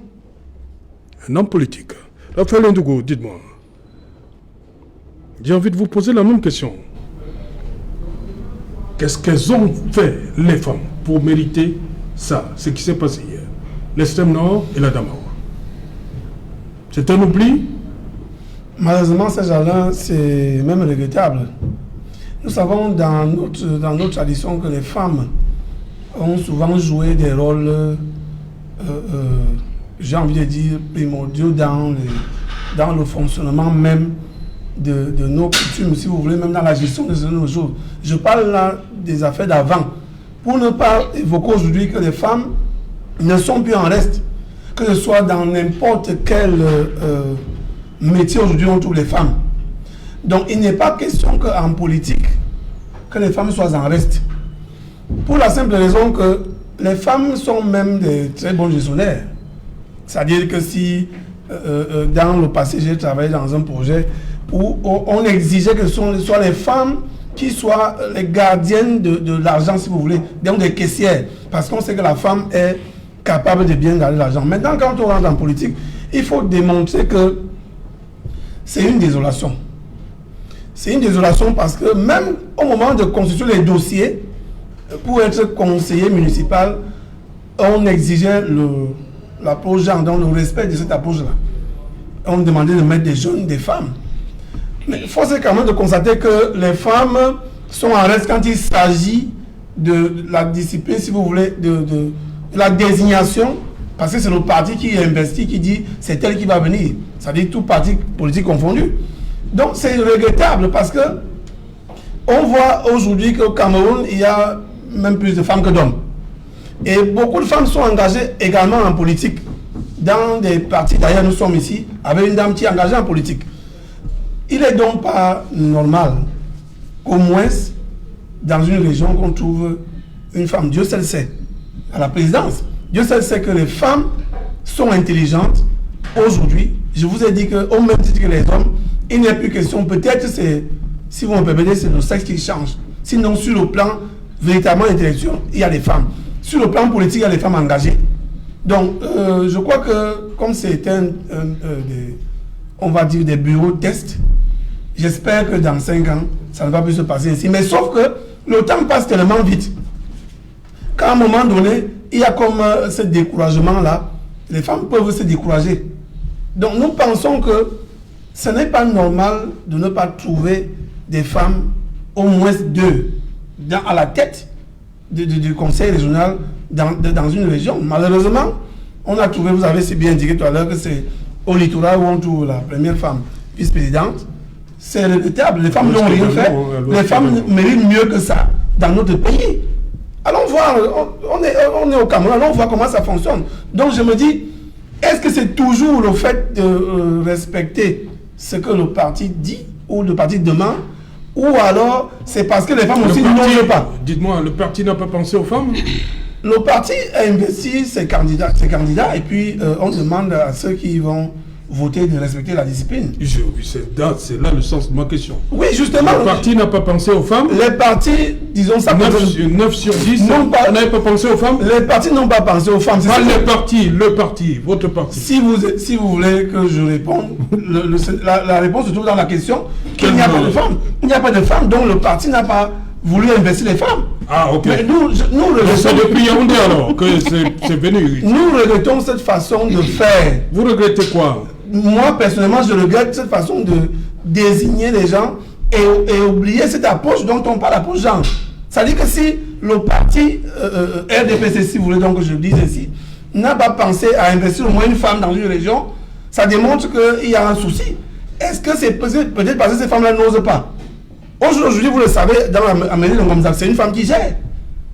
un homme politique. Raphaël Ndougou, dites-moi, j'ai envie de vous poser la même question. Qu'est-ce qu'elles ont fait, les femmes, pour mériter ça, ce qui s'est passé hier, l'extrême nord et la Damawa? C'est un oubli? Malheureusement, ce genre-là, c'est même regrettable. Nous savons dans notre tradition que les femmes ont souvent joué des rôles, j'ai envie de dire, primordiaux dans le fonctionnement même de nos coutumes, si vous voulez, même dans la gestion de nos jours. Je parle là des affaires d'avant. Pour ne pas évoquer aujourd'hui que les femmes ne sont plus en reste, que ce soit dans n'importe quel métier aujourd'hui on trouve les femmes. Donc il n'est pas question qu'en politique, que les femmes soient en reste. Pour la simple raison que les femmes sont même des très bons gestionnaires. C'est-à-dire que si dans le passé j'ai travaillé dans un projet où on exigeait que ce soit les femmes qui soient les gardiennes de l'argent, si vous voulez, donc des caissières, parce qu'on sait que la femme est capable de bien garder l'argent. Maintenant, quand on rentre en politique, il faut démontrer que c'est une désolation. C'est une désolation parce que même au moment de constituer les dossiers, pour être conseiller municipal, on exigeait l'approche genre, donc le respect de cette approche-là. On demandait de mettre des jeunes, des femmes. Mais il faut quand même de constater que les femmes sont en reste quand il s'agit de la discipline, si vous voulez, de la désignation, parce que c'est le parti qui investit, qui dit c'est elle qui va venir. Ça veut dire tout parti politique confondu. Donc c'est regrettable parce que on voit aujourd'hui qu'au Cameroun, il y a même plus de femmes que d'hommes. Et beaucoup de femmes sont engagées également en politique. Dans des partis, d'ailleurs nous sommes ici, avec une dame qui est engagée en politique. Il n'est donc pas normal qu'au moins dans une région qu'on trouve une femme. Dieu seul sait, à la présidence. Dieu seul sait que les femmes sont intelligentes. Aujourd'hui, je vous ai dit qu'au même titre que les hommes, il n'y a plus question. Peut-être, si vous me permettez, c'est le sexe qui change. Sinon, sur le plan véritablement intellectuel, il y a des femmes. Sur le plan politique, il y a des femmes engagées. Donc, je crois que comme c'est on va dire des bureaux de test, j'espère que dans 5 ans, ça ne va plus se passer ainsi. Mais sauf que le temps passe tellement vite qu'à un moment donné, il y a comme ce découragement-là. Les femmes peuvent se décourager. Donc nous pensons que ce n'est pas normal de ne pas trouver des femmes, au moins 2, à la tête du conseil régional dans une région. Malheureusement, on a trouvé, vous avez si bien indiqué tout à l'heure, que c'est au littoral où on trouve la première femme vice-présidente. C'est regrettable. Les femmes n'ont rien fait. Les femmes méritent mieux que ça dans notre pays. Allons voir, on est au Cameroun, allons voir comment ça fonctionne. Donc je me dis, est-ce que c'est toujours le fait de respecter ce que le parti dit ou le parti demande, ou alors c'est parce que les femmes aussi n'osent pas? Dites-moi, le parti n'a pas pensé aux femmes? Le parti a investi ses candidats et puis on demande à ceux qui vont voter de respecter la discipline. C'est là le sens de ma question. Oui, justement. Le parti n'a pas pensé aux femmes? Les partis, disons ça... 9 sur 10, on n'avait pas pensé aux femmes? Les partis n'ont pas pensé aux femmes. Pas le parti, votre parti. Si vous voulez que je réponde, la réponse se trouve dans la question qu'il n'y a pas de femmes. Il n'y a pas de femmes, donc le parti n'a pas voulu investir les femmes. Ah, ok. Mais nous c'est depuis Yaoundé alors que c'est venu. Nous regrettons cette façon de faire. Vous regrettez quoi? Moi, personnellement, je regrette cette façon de désigner les gens et oublier cette approche dont on parle, l'approche genre. C'est-à-dire que si le parti RDPC, si vous voulez donc que je le dise ainsi, n'a pas pensé à investir au moins une femme dans une région, ça démontre qu'il y a un souci. Est-ce que c'est peut-être parce que ces femmes-là n'osent pas? Aujourd'hui, vous le savez, dans la mairie de Ngomzak, c'est une femme qui gère.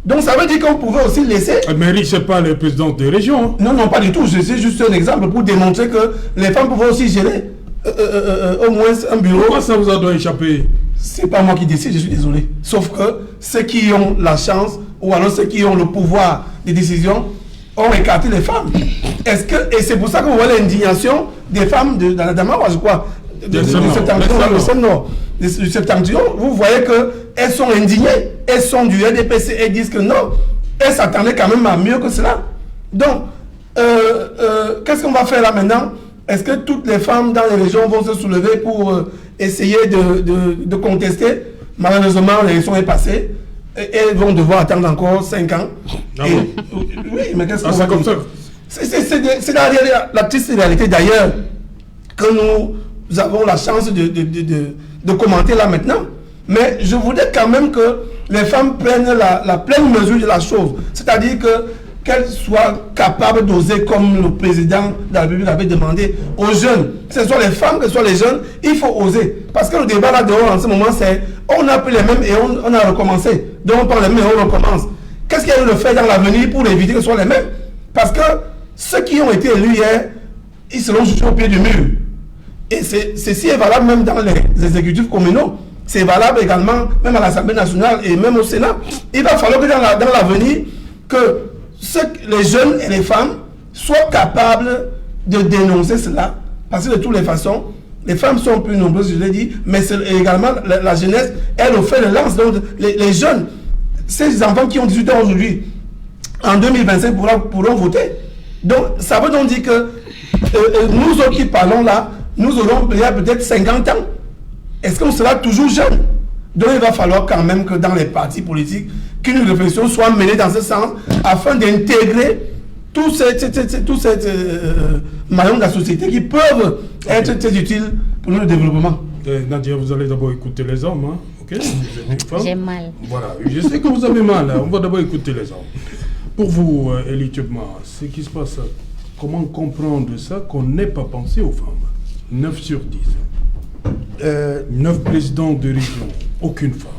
Donc ça veut dire qu'on pouvait aussi laisser... La mairie, ce n'est pas les présidents des régions. Non, non, pas du tout. C'est juste un exemple pour démontrer que les femmes pouvaient aussi gérer au moins un bureau. Pourquoi ça vous a dû échapper? C'est pas moi qui décide, je suis désolé. Sauf que ceux qui ont la chance, ou alors ceux qui ont le pouvoir de décision, ont écarté les femmes. Et c'est pour ça que vous voyez l'indignation des femmes dans la Damawa, je crois, du septentrion, vous voyez qu'elles sont indignées, elles sont du RDPC, elles disent que non, elles s'attendaient quand même à mieux que cela. Donc, qu'est-ce qu'on va faire là maintenant? Est-ce que toutes les femmes dans les régions vont se soulever pour essayer de contester? Malheureusement, l'élection est passée, et elles vont devoir attendre encore 5 ans. Oui, mais qu'est-ce qu'on va faire? C'est la triste réalité d'ailleurs que nous avons la chance de commenter là maintenant. Mais je voudrais quand même que les femmes prennent la pleine mesure de la chose. C'est-à-dire qu'elles soient capables d'oser, comme le président de la République avait demandé aux jeunes, que ce soit les femmes, que ce soit les jeunes, il faut oser. Parce que le débat là dehors en ce moment, c'est on a pris les mêmes et on a recommencé. Donc on prend les mêmes et on recommence. Qu'est-ce qu'il y a eu de faire dans l'avenir pour éviter que ce soit les mêmes? Parce que ceux qui ont été élus hier, ils seront jugés au pied du mur. Et ceci est valable même dans les exécutifs communaux. C'est valable également même à l'Assemblée nationale et même au Sénat. Il va falloir que dans l'avenir, que les jeunes et les femmes soient capables de dénoncer cela. Parce que de toutes les façons, les femmes sont plus nombreuses, je l'ai dit, mais c'est également la jeunesse, elle fait le lance. Donc les jeunes, ces enfants qui ont 18 ans aujourd'hui, en 2025 pourront voter. Donc ça veut donc dire que nous autres qui parlons là, nous aurons peut-être 50 ans. Est-ce qu'on sera toujours jeune? Donc il va falloir quand même que dans les partis politiques, qu'une réflexion soit menée dans ce sens afin d'intégrer tous ces maillons de la société qui peuvent être très utiles pour notre développement. Nadia, vous allez d'abord écouter les hommes, hein? Okay? J'ai mal. Voilà, je sais que vous avez mal, hein? On va d'abord écouter les hommes. Pour vous, Elie Tchebma, ce qui se passe, comment comprendre ça qu'on n'ait pas pensé aux femmes? 9 sur 10. 9 présidents de région, aucune femme.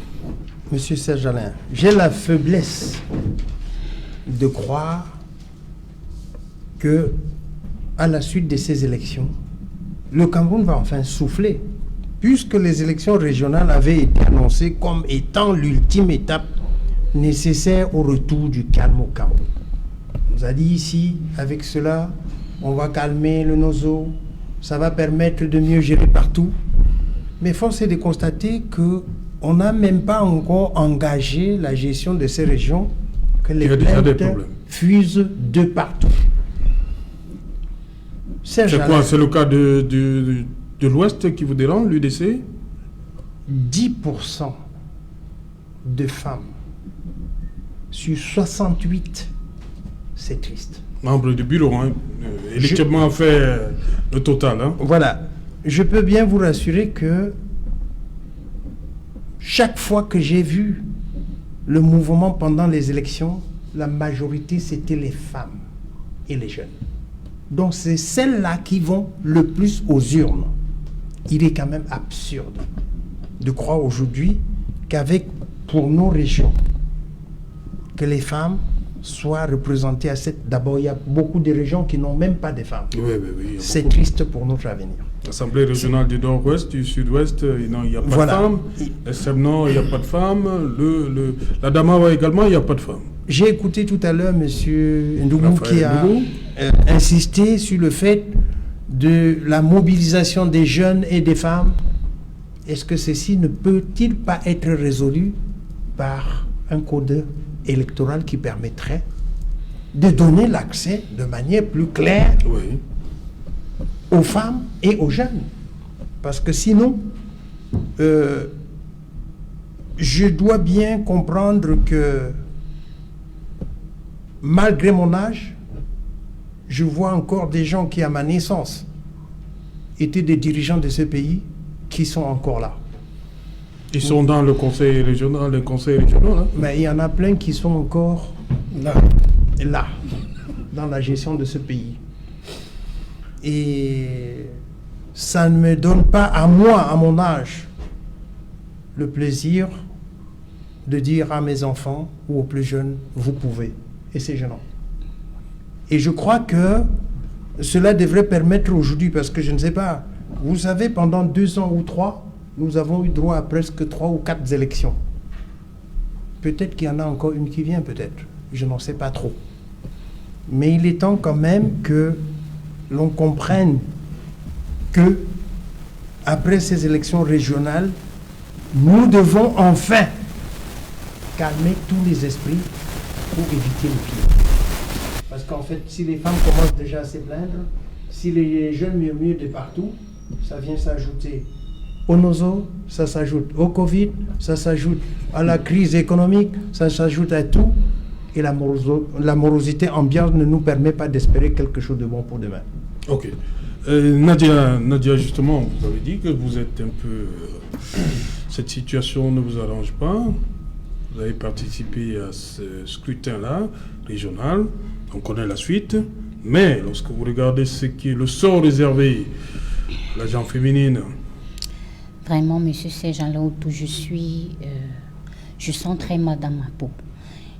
Monsieur Serge Alain, j'ai la faiblesse de croire que, à la suite de ces élections, le Cameroun va enfin souffler, puisque les élections régionales avaient été annoncées comme étant l'ultime étape nécessaire au retour du calme au Cameroun. On nous a dit ici, avec cela, on va calmer le nozo, ça va permettre de mieux gérer partout. Mais force est de constater qu'on n'a même pas encore engagé la gestion de ces régions, que les plaintes fusent de partout. C'est quoi? C'est le cas de l'Ouest qui vous dérange, l'UDC? 10% de femmes sur 68. C'est triste. Membre du bureau, hein. Électement a fait le total. Hein. Voilà. Je peux bien vous rassurer que chaque fois que j'ai vu le mouvement pendant les élections, la majorité c'était les femmes et les jeunes. Donc c'est celles-là qui vont le plus aux urnes. Il est quand même absurde de croire aujourd'hui qu'avec, pour nos régions, que les femmes soient représentées à cette... D'abord, il y a beaucoup de régions qui n'ont même pas de femmes. Oui, c'est triste pour notre avenir. L'Assemblée régionale du Nord-Ouest, du Sud-Ouest, il n'y a pas de femmes. Le Semnon, il n'y a pas de femmes. La Damawa également, il n'y a pas de femmes. J'ai écouté tout à l'heure M. Ndougou qui a insisté sur le fait de la mobilisation des jeunes et des femmes. Est-ce que ceci ne peut-il pas être résolu par un code électoral qui permettrait de donner l'accès de manière plus claire aux femmes et aux jeunes? Parce que sinon, je dois bien comprendre que malgré mon âge, je vois encore des gens qui, à ma naissance, étaient des dirigeants de ce pays qui sont encore là. Ils sont dans le conseil régional, les conseils régionaux, là. Mais il y en a plein qui sont encore là, dans la gestion de ce pays. Et ça ne me donne pas, à moi, à mon âge, le plaisir de dire à mes enfants ou aux plus jeunes, vous pouvez. Et c'est gênant. Et je crois que cela devrait permettre aujourd'hui, parce que je ne sais pas, vous savez, pendant 2 ans ou 3, nous avons eu droit à presque 3 ou 4 élections. Peut-être qu'il y en a encore une qui vient, peut-être. Je n'en sais pas trop. Mais il est temps quand même que l'on comprenne que, après ces élections régionales, nous devons enfin calmer tous les esprits pour éviter le pire. Parce qu'en fait, si les femmes commencent déjà à se plaindre, si les jeunes murmurent de partout, ça vient s'ajouter au nozo, ça s'ajoute au Covid, ça s'ajoute à la crise économique, ça s'ajoute à tout. Et la morosité ambiante ne nous permet pas d'espérer quelque chose de bon pour demain. Ok. Nadia, justement, vous avez dit que vous êtes un peu... cette situation ne vous arrange pas. Vous avez participé à ce scrutin-là, régional. On connaît la suite. Mais lorsque vous regardez ce qui est le sort réservé à la gente féminine... Vraiment, monsieur Serge, là où je sens très mal dans ma peau.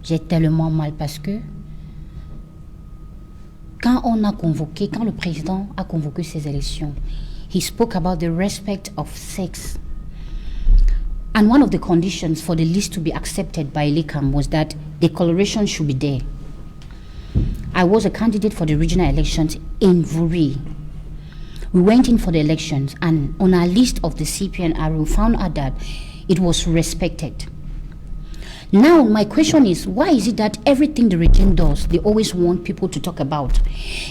J'ai tellement mal parce que quand le président a convoqué ces élections, he spoke about the respect of sex. And one of the conditions for the list to be accepted by LECAM was that the coloration should be there. I was a candidate for the regional elections in Vuri. We went in for the elections, and on our list of the CPNR, we found out that it was respected. Now, my question is, why is it that everything the regime does, they always want people to talk about?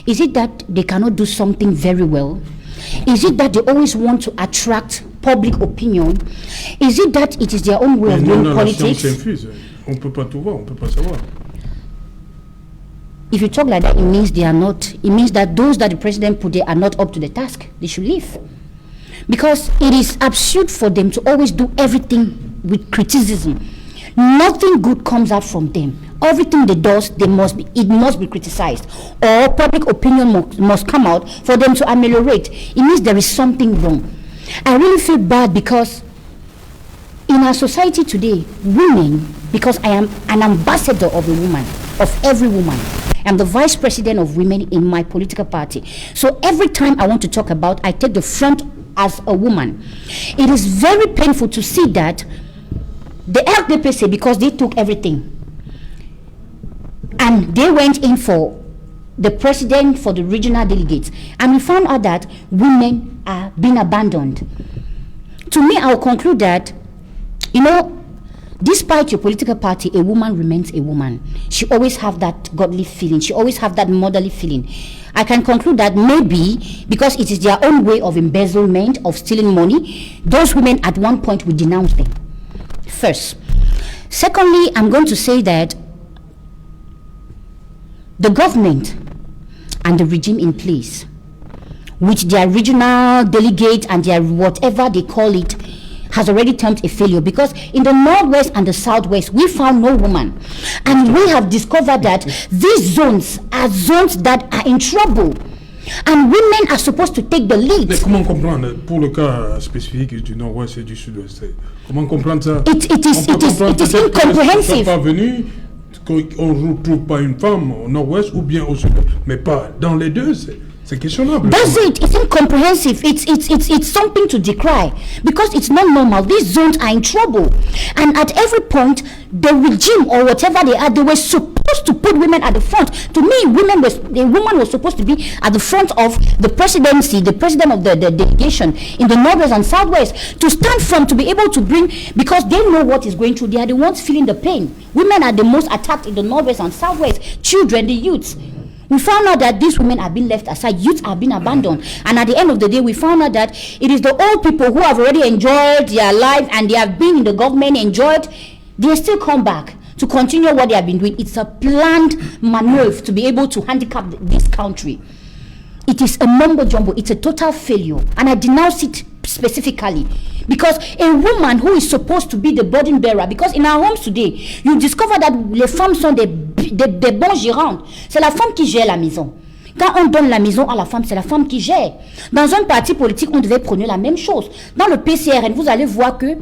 Is it that they cannot do something very well? Is it that they always want to attract public opinion? Is it that it is their own way of doing politics? On ne peut pas tout voir, on ne peut pas savoir. If you talk like that, it means that those that the president put there are not up to the task. They should leave. Because it is absurd for them to always do everything with criticism. Nothing good comes out from them. Everything they do, it must be criticized. Or public opinion must come out for them to ameliorate. It means there is something wrong. I really feel bad because in our society today, women, because I am an ambassador of a woman, of every woman, I'm the vice president of women in my political party. So every time I want to talk about, I take the front as a woman. It is very painful to see that the RDPC, because they took everything, and they went in for the president, for the regional delegates, and we found out that women are being abandoned. To me, I'll conclude that, despite your political party, a woman remains a woman. She always have that godly feeling. She always have that motherly feeling. I can conclude that maybe because it is their own way of embezzlement, of stealing money, those women at one point will denounce them. First. Secondly, I'm going to say that the government and the regime in place, with their regional delegate and their whatever they call it, has already turned a failure, because in the Northwest and the Southwest, we found no woman. And we have discovered that these zones are zones that are in trouble. And women are supposed to take the lead. Mais comment comprendre pour le cas spécifique du Nord-Ouest et du Sud-Ouest? Comment comprendre ça? It is incomprehensive. On ne retrouve pas une femme au Nord-Ouest ou bien au Sud-Ouest, mais pas dans les deux. C'est questionnable. That's it. It's incomprehensive. It's something to decry, because it's not normal. These zones are in trouble, and at every point, the regime or whatever they were supposed to put women at the front. To me, the woman was supposed to be at the front of the presidency, the president of the delegation in the Northwest and Southwest, to stand firm, to be able to bring, because they know what is going through. They are the ones feeling the pain. Women are the most attacked in the Northwest and Southwest. Children, the youths. We found out that these women have been left aside, youth have been abandoned. And at the end of the day, we found out that it is the old people who have already enjoyed their life and they have been in the government, enjoyed, they still come back to continue what they have been doing. It's a planned maneuver to be able to handicap this country. It is a mumbo jumbo, it's a total failure. And I denounce it specifically. Because a woman who is supposed to be the burden bearer, because in our homes today, you discover that les femmes sont des bons gérantes. C'est la femme qui gère la maison. Quand on donne la maison à la femme, c'est la femme qui gère. Dans un parti politique, on devait prôner la même chose. Dans le PCRN, vous allez voir que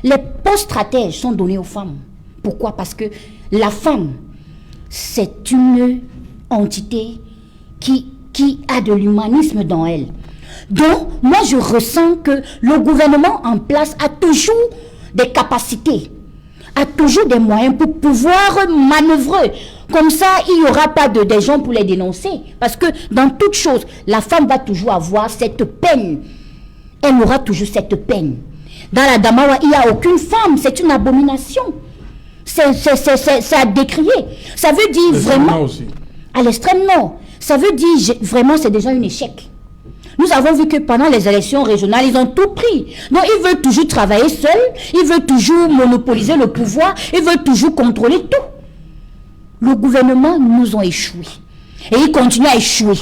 les postes stratèges sont donnés aux femmes. Pourquoi? Parce que la femme, c'est une entité qui a de l'humanisme dans elle. Donc, moi, je ressens que le gouvernement en place a toujours des capacités, a toujours des moyens pour pouvoir manœuvrer. Comme ça, il n'y aura pas des gens pour les dénoncer. Parce que dans toute chose, la femme va toujours avoir cette peine. Elle aura toujours cette peine. Dans la Damawa, il n'y a aucune femme. C'est une abomination. C'est à décrier. Ça veut dire vraiment... À l'extrême nord. Ça veut dire vraiment c'est déjà un échec. Nous avons vu que pendant les élections régionales, ils ont tout pris. Donc, ils veulent toujours travailler seuls, ils veulent toujours monopoliser le pouvoir, ils veulent toujours contrôler tout. Le gouvernement nous ont échoué. Et ils continuent à échouer.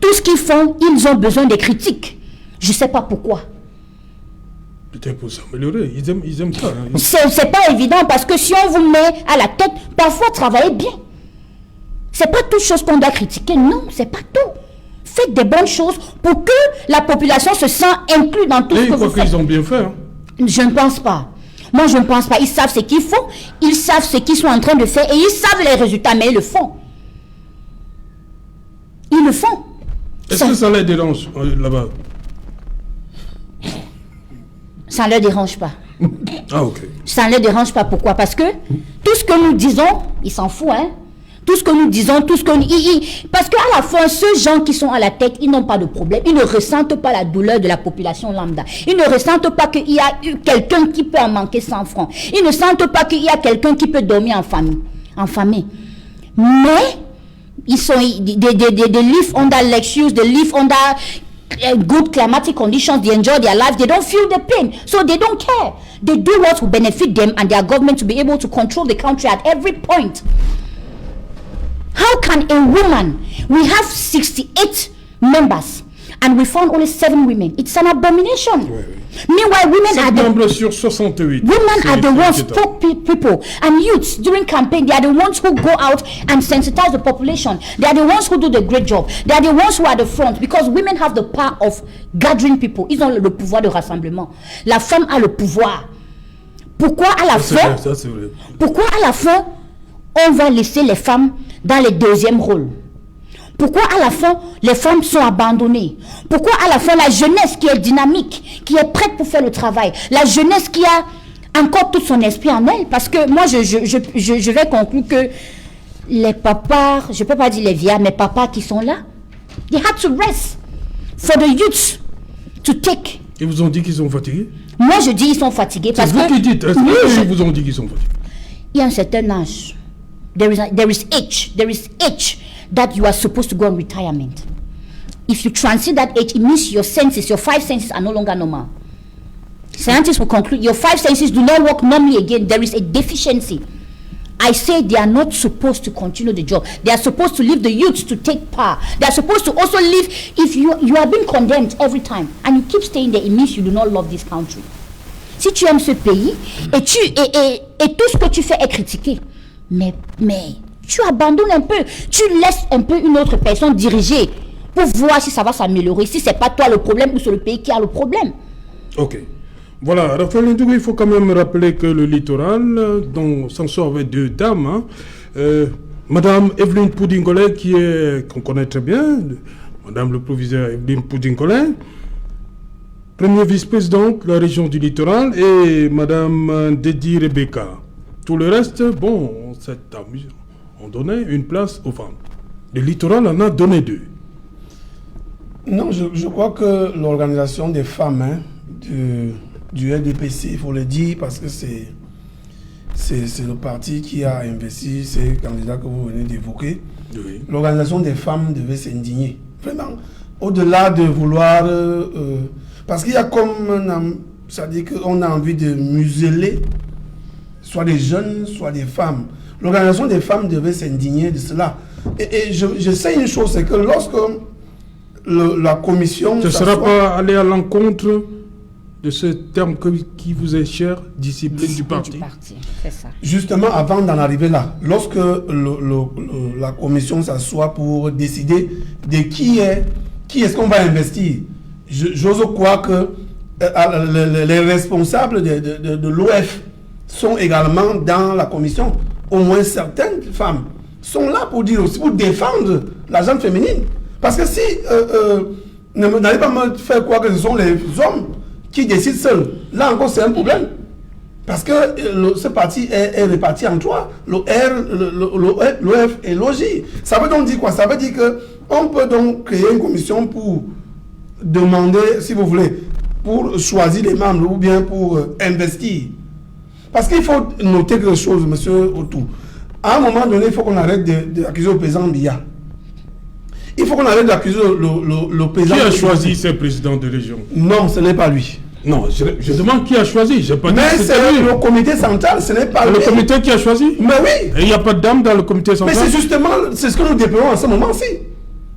Tout ce qu'ils font, ils ont besoin de critiques. Je ne sais pas pourquoi. Peut-être pour s'améliorer. Ils aiment ça. Hein. C'est pas évident, parce que si on vous met à la tête, parfois travaillez bien. C'est pas toute chose qu'on doit critiquer. Non, c'est pas tout. Faites des bonnes choses pour que la population se sente inclue dans tout ce que vous faites. Je crois qu'ils ont bien fait. Hein. Je ne pense pas. Moi, je ne pense pas. Ils savent ce qu'il faut, ils savent ce qu'ils sont en train de faire et ils savent les résultats, mais ils le font. Ils le font. Est-ce que ça les dérange là-bas? Ça ne leur dérange pas. Ah, ok. Ça ne leur dérange pas. Pourquoi? Parce que tout ce que nous disons, ils s'en foutent, hein. Tout ce que nous disons, tout ce que nous... Parce qu'à la fin, ceux gens qui sont à la tête, ils n'ont pas de problème. Ils ne ressentent pas la douleur de la population lambda. Ils ne ressentent pas qu'il y a quelqu'un qui peut en manquer 100 francs. Ils ne sentent pas qu'il y a quelqu'un qui peut dormir en famille. Mais, ils sont... They live under lectures, they live under good climatic conditions, they enjoy their life, they don't feel the pain. So they don't care. They do what will benefit them and their government to be able to control the country at every point. How can a woman, we have 68 members and we found only 7 women. It's an abomination. Oui. Meanwhile, women are the sur 68. Women are the ones, poor people and youths during campaign. They are the ones who go out and sensitize the population. They are the ones who do the great job. They are the ones who are the front because women have the power of gathering people. Ils ont le pouvoir de rassemblement. La femme a le pouvoir. Pourquoi à la fin? Pourquoi à la fin on va laisser les femmes dans les deuxièmes rôles? Pourquoi à la fin les femmes sont abandonnées? Pourquoi à la fin la jeunesse qui est dynamique, qui est prête pour faire le travail, la jeunesse qui a encore tout son esprit en elle? Parce que moi je vais conclure que les papas, je ne peux pas dire les vieillards, mais papas qui sont là, they had to rest for the youths to take. Ils vous ont dit qu'ils sont fatigués? Moi je dis ils sont fatigués parce que... C'est vous qui dites, est-ce qu'ils vous ont dit qu'ils sont fatigués? Il y a un certain âge. There is age that you are supposed to go on retirement. If you transit that age, it means your senses, your 5 senses are no longer normal. Scientists will conclude your 5 senses do not work normally again. There is a deficiency. I say they are not supposed to continue the job. They are supposed to leave the youth to take power. They are supposed to also leave. If you are being condemned every time and you keep staying there, it means you do not love this country. Si tu aimes ce pays et tout ce que tu fais est critiqué, mais tu abandonnes un peu, tu laisses un peu une autre personne diriger pour voir si ça va s'améliorer, si c'est pas toi le problème ou c'est le pays qui a le problème. Ok. Voilà, Raphaël Ndougou, il faut quand même rappeler que le littoral, dont s'en sort avec 2 dames, hein, Madame Evelyne Poudingolais, qu'on connaît très bien, Madame le proviseur Evelyne Poudingolais, première vice-présidente de la région du littoral, et Madame Dédi Rebecca. Tout le reste, bon, on donnait une place aux femmes. Le littoral en a donné 2. Non, je crois que l'organisation des femmes du LDPC, il faut le dire, parce que c'est le parti qui a investi ces candidats que vous venez d'évoquer. Oui. L'organisation des femmes devait s'indigner. Vraiment, au-delà de vouloir... parce qu'il y a comme... c'est-à-dire qu'on a envie de museler soit des jeunes, soit des femmes. L'organisation des femmes devait s'indigner de cela. Et je sais une chose, c'est que lorsque la commission... Ce ne sera pas aller à l'encontre de ce terme qui vous est cher, discipline du parti. C'est ça. Justement, avant d'en arriver là, lorsque la commission s'assoit pour décider de qui est-ce qu'on va investir, j'ose croire que les responsables de l'OF sont également dans la commission. Au moins certaines femmes sont là pour dire aussi, pour défendre la gente féminine. Parce que si, n'allez pas me faire croire que ce sont les hommes qui décident seuls. Là encore, c'est un problème. Parce que ce parti est réparti en 3. L'OF et l'OJ. Ça veut donc dire quoi? Ça veut dire qu'on peut donc créer une commission pour demander, si vous voulez, pour choisir les membres ou bien pour investir. Parce qu'il faut noter quelque chose, monsieur Otou. À un moment donné, il faut qu'on arrête d'accuser le président Biya. Il faut qu'on arrête d'accuser le président... Qui a choisi ce président de région? Non, ce n'est pas lui. Non, je demande qui a choisi. Mais c'est le comité central, ce n'est pas lui. Le comité qui a choisi? Mais oui. Et il n'y a pas de dame dans le comité central? Mais c'est justement ce que nous déplorons en ce moment-ci.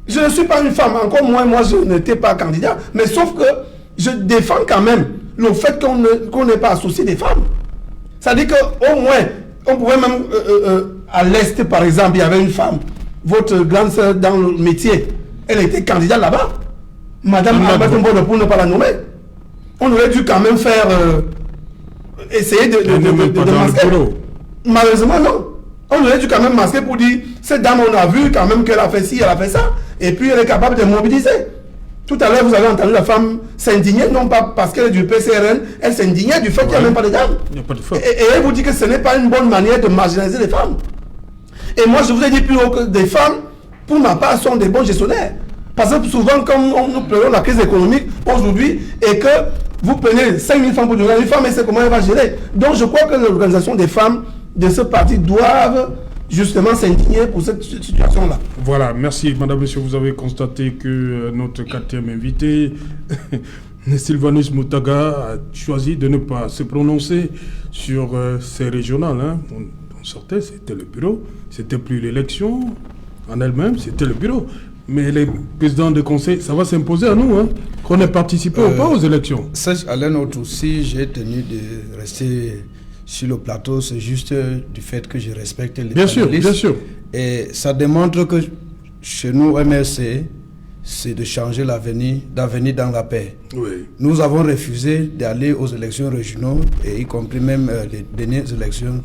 Je ne suis pas une femme, encore moins moi je n'étais pas candidat, mais sauf que je défends quand même le fait qu'on n'ait pas associé des femmes. C'est-à-dire qu'au moins, on pouvait même, à l'Est par exemple, il y avait une femme, votre grande sœur dans le métier, elle était candidate là-bas. Madame Ahmed, pour ne pas la nommer. On aurait dû quand même faire, essayer de masquer. Malheureusement, non. On aurait dû quand même masquer pour dire, cette dame, on a vu quand même qu'elle a fait ci, elle a fait ça, et puis elle est capable de mobiliser. Tout à l'heure, vous avez entendu la femme s'indigner, non pas parce qu'elle est du PCRN, elle s'indignait du fait qu'il n'y a même pas de dames. Et elle vous dit que ce n'est pas une bonne manière de marginaliser les femmes. Et moi, je vous ai dit plus haut que des femmes, pour ma part, sont des bons gestionnaires. Parce que souvent, comme nous prenons la crise économique aujourd'hui, et que vous prenez 5 000 femmes pour gérer une femme, et c'est comment elle va gérer. Donc je crois que l'organisation des femmes de ce parti doivent justement s'indigner pour cette situation-là. Voilà, merci. Madame, monsieur, vous avez constaté que notre 4e invité, Sylvanus Moutaga, a choisi de ne pas se prononcer sur ces régionales. Hein. On sortait, c'était le bureau. C'était plus l'élection en elle-même, c'était le bureau. Mais les présidents de conseil, ça va s'imposer à nous, hein, qu'on ait participé ou pas aux élections. Serge Alain Otou, si j'ai tenu de rester sur le plateau, c'est juste du fait que je respecte les panélistes. Bien sûr. Et ça démontre que chez nous, MRC, c'est de changer l'avenir dans la paix. Oui. Nous avons refusé d'aller aux élections régionales, et y compris même les dernières élections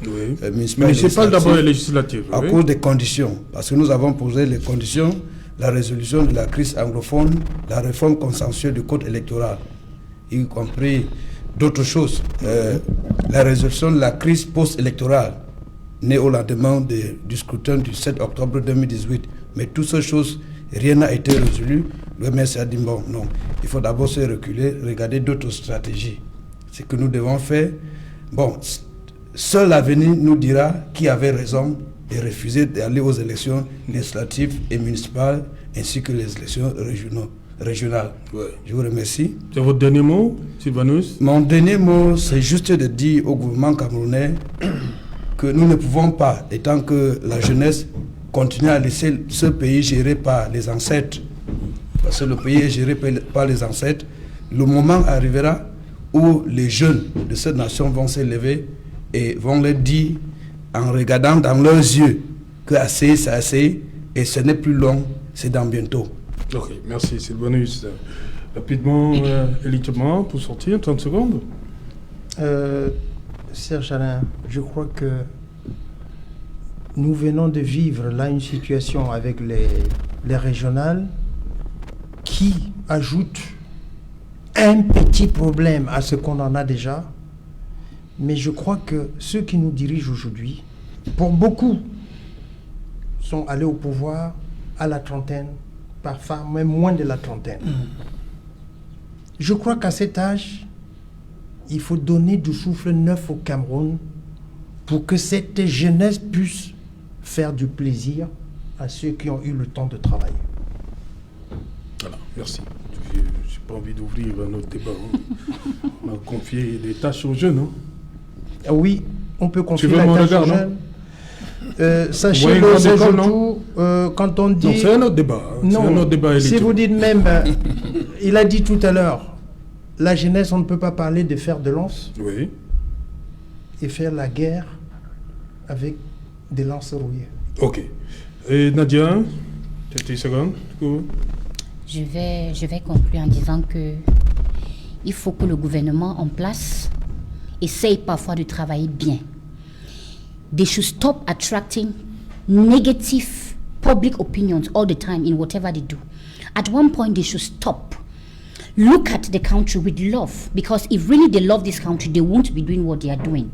municipales. Mais c'est pas d'abord les législatives. À cause des conditions. Parce que nous avons posé les conditions, la résolution de la crise anglophone, la réforme consensuelle du code électoral, y compris d'autres choses. La résolution de la crise post-électorale, née au lendemain du scrutin du 7 octobre 2018. Mais toutes ces choses, rien n'a été résolu. Le MRC a dit bon, non, il faut d'abord se reculer, regarder d'autres stratégies. Ce que nous devons faire, bon, seul l'avenir nous dira qui avait raison de refuser d'aller aux élections législatives et municipales, ainsi que les élections régionales. Ouais. Je vous remercie. C'est votre dernier mot, Sylvanus? Mon dernier mot, c'est juste de dire au gouvernement camerounais que nous ne pouvons pas, étant que la jeunesse continue à laisser ce pays géré par les ancêtres, parce que le pays est géré par les ancêtres, le moment arrivera où les jeunes de cette nation vont s'élever et vont leur dire, en regardant dans leurs yeux, que assez, c'est assez, et ce n'est plus long, c'est dans bientôt. Ok, merci Sylvanus. Rapidement, élitement, pour sortir, 30 secondes. Serge Alain, je crois que nous venons de vivre là une situation avec les régionales qui ajoute un petit problème à ce qu'on en a déjà. Mais je crois que ceux qui nous dirigent aujourd'hui, pour beaucoup, sont allés au pouvoir à la trentaine, parfois même moins de la trentaine. Je crois qu'à cet âge, il faut donner du souffle neuf au Cameroun pour que cette jeunesse puisse faire du plaisir à ceux qui ont eu le temps de travailler. Voilà, merci. Je n'ai pas envie d'ouvrir un autre débat. On a confié des tâches aux jeunes. Oui, on peut confier la tâche aux jeunes. Sachez-le, surtout quand on dit... Non, c'est un autre débat. Non, un autre débat si vous dites même... il a dit tout à l'heure, la jeunesse, on ne peut pas parler de fer de lance. Oui. Et faire la guerre avec des lances rouillées. Ok. Et Nadia, 30 secondes. Je vais conclure en disant que il faut que le gouvernement en place essaye parfois de travailler bien. They should stop attracting negative public opinions all the time in whatever they do. At one point, they should stop. Look at the country with love, because if really they love this country, they won't be doing what they are doing.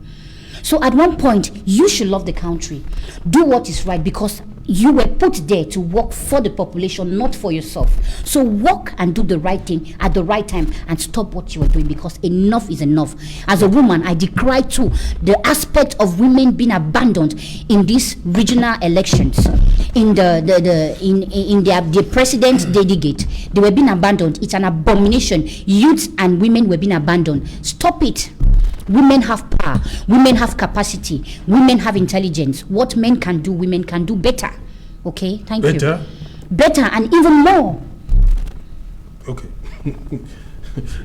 So at one point, you should love the country. Do what is right, because you were put there to work for the population, not for yourself. So work and do the right thing at the right time and stop what you are doing, because enough is enough. As a woman, I decry too the aspect of women being abandoned in these regional elections. In the president delegate, they were being abandoned. It's an abomination. Youths and women were being abandoned. Stop it. Women have power, women have capacity, women have intelligence. What men can do, women can do better. Okay, thank you. Better and even more. Ok.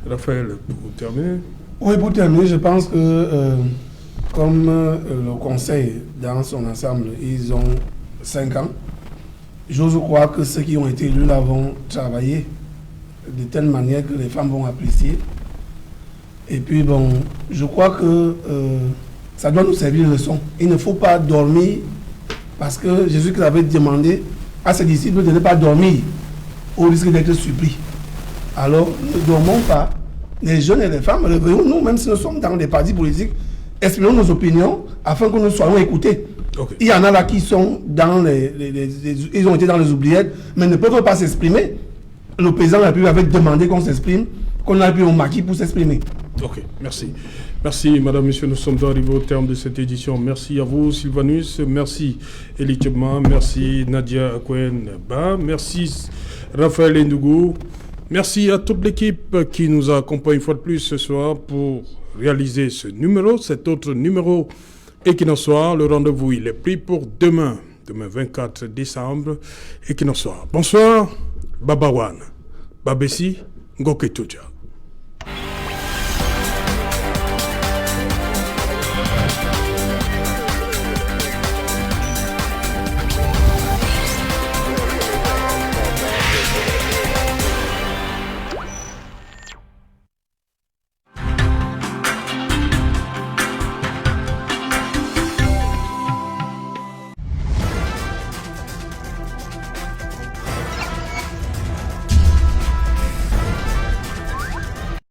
Raphaël, pour terminer. Oui, pour terminer, je pense que comme le Conseil dans son ensemble, ils ont 5 ans, j'ose croire que ceux qui ont été élus là vont travailler de telle manière que les femmes vont apprécier. Et puis bon, je crois que ça doit nous servir de leçon. Il ne faut pas dormir, parce que Jésus avait demandé à ses disciples de ne pas dormir au risque d'être surpris. Alors ne dormons pas, les jeunes et les femmes, réveillons-nous, même si nous sommes dans des partis politiques, exprimons nos opinions afin que nous soyons écoutés. Okay. Il y en a là qui sont dans ils ont été dans les oubliettes, mais ne peuvent pas s'exprimer. Le président de la République avait demandé qu'on s'exprime, qu'on a pu au maquis pour s'exprimer. Ok, merci. Merci, madame, monsieur, nous sommes arrivés au terme de cette édition. Merci à vous, Sylvanus. Merci, Elie Tchebma. Merci, Nadia Akouenba. Merci, Raphaël Ndougou. Merci à toute l'équipe qui nous a accompagnés une fois de plus ce soir pour réaliser ce numéro, cet autre numéro. Et qu'il en soit, le rendez-vous, il est pris pour demain 24 décembre. Et qu'il en soit. Bonsoir, Babawan, Babessi, Ngoke Tudja.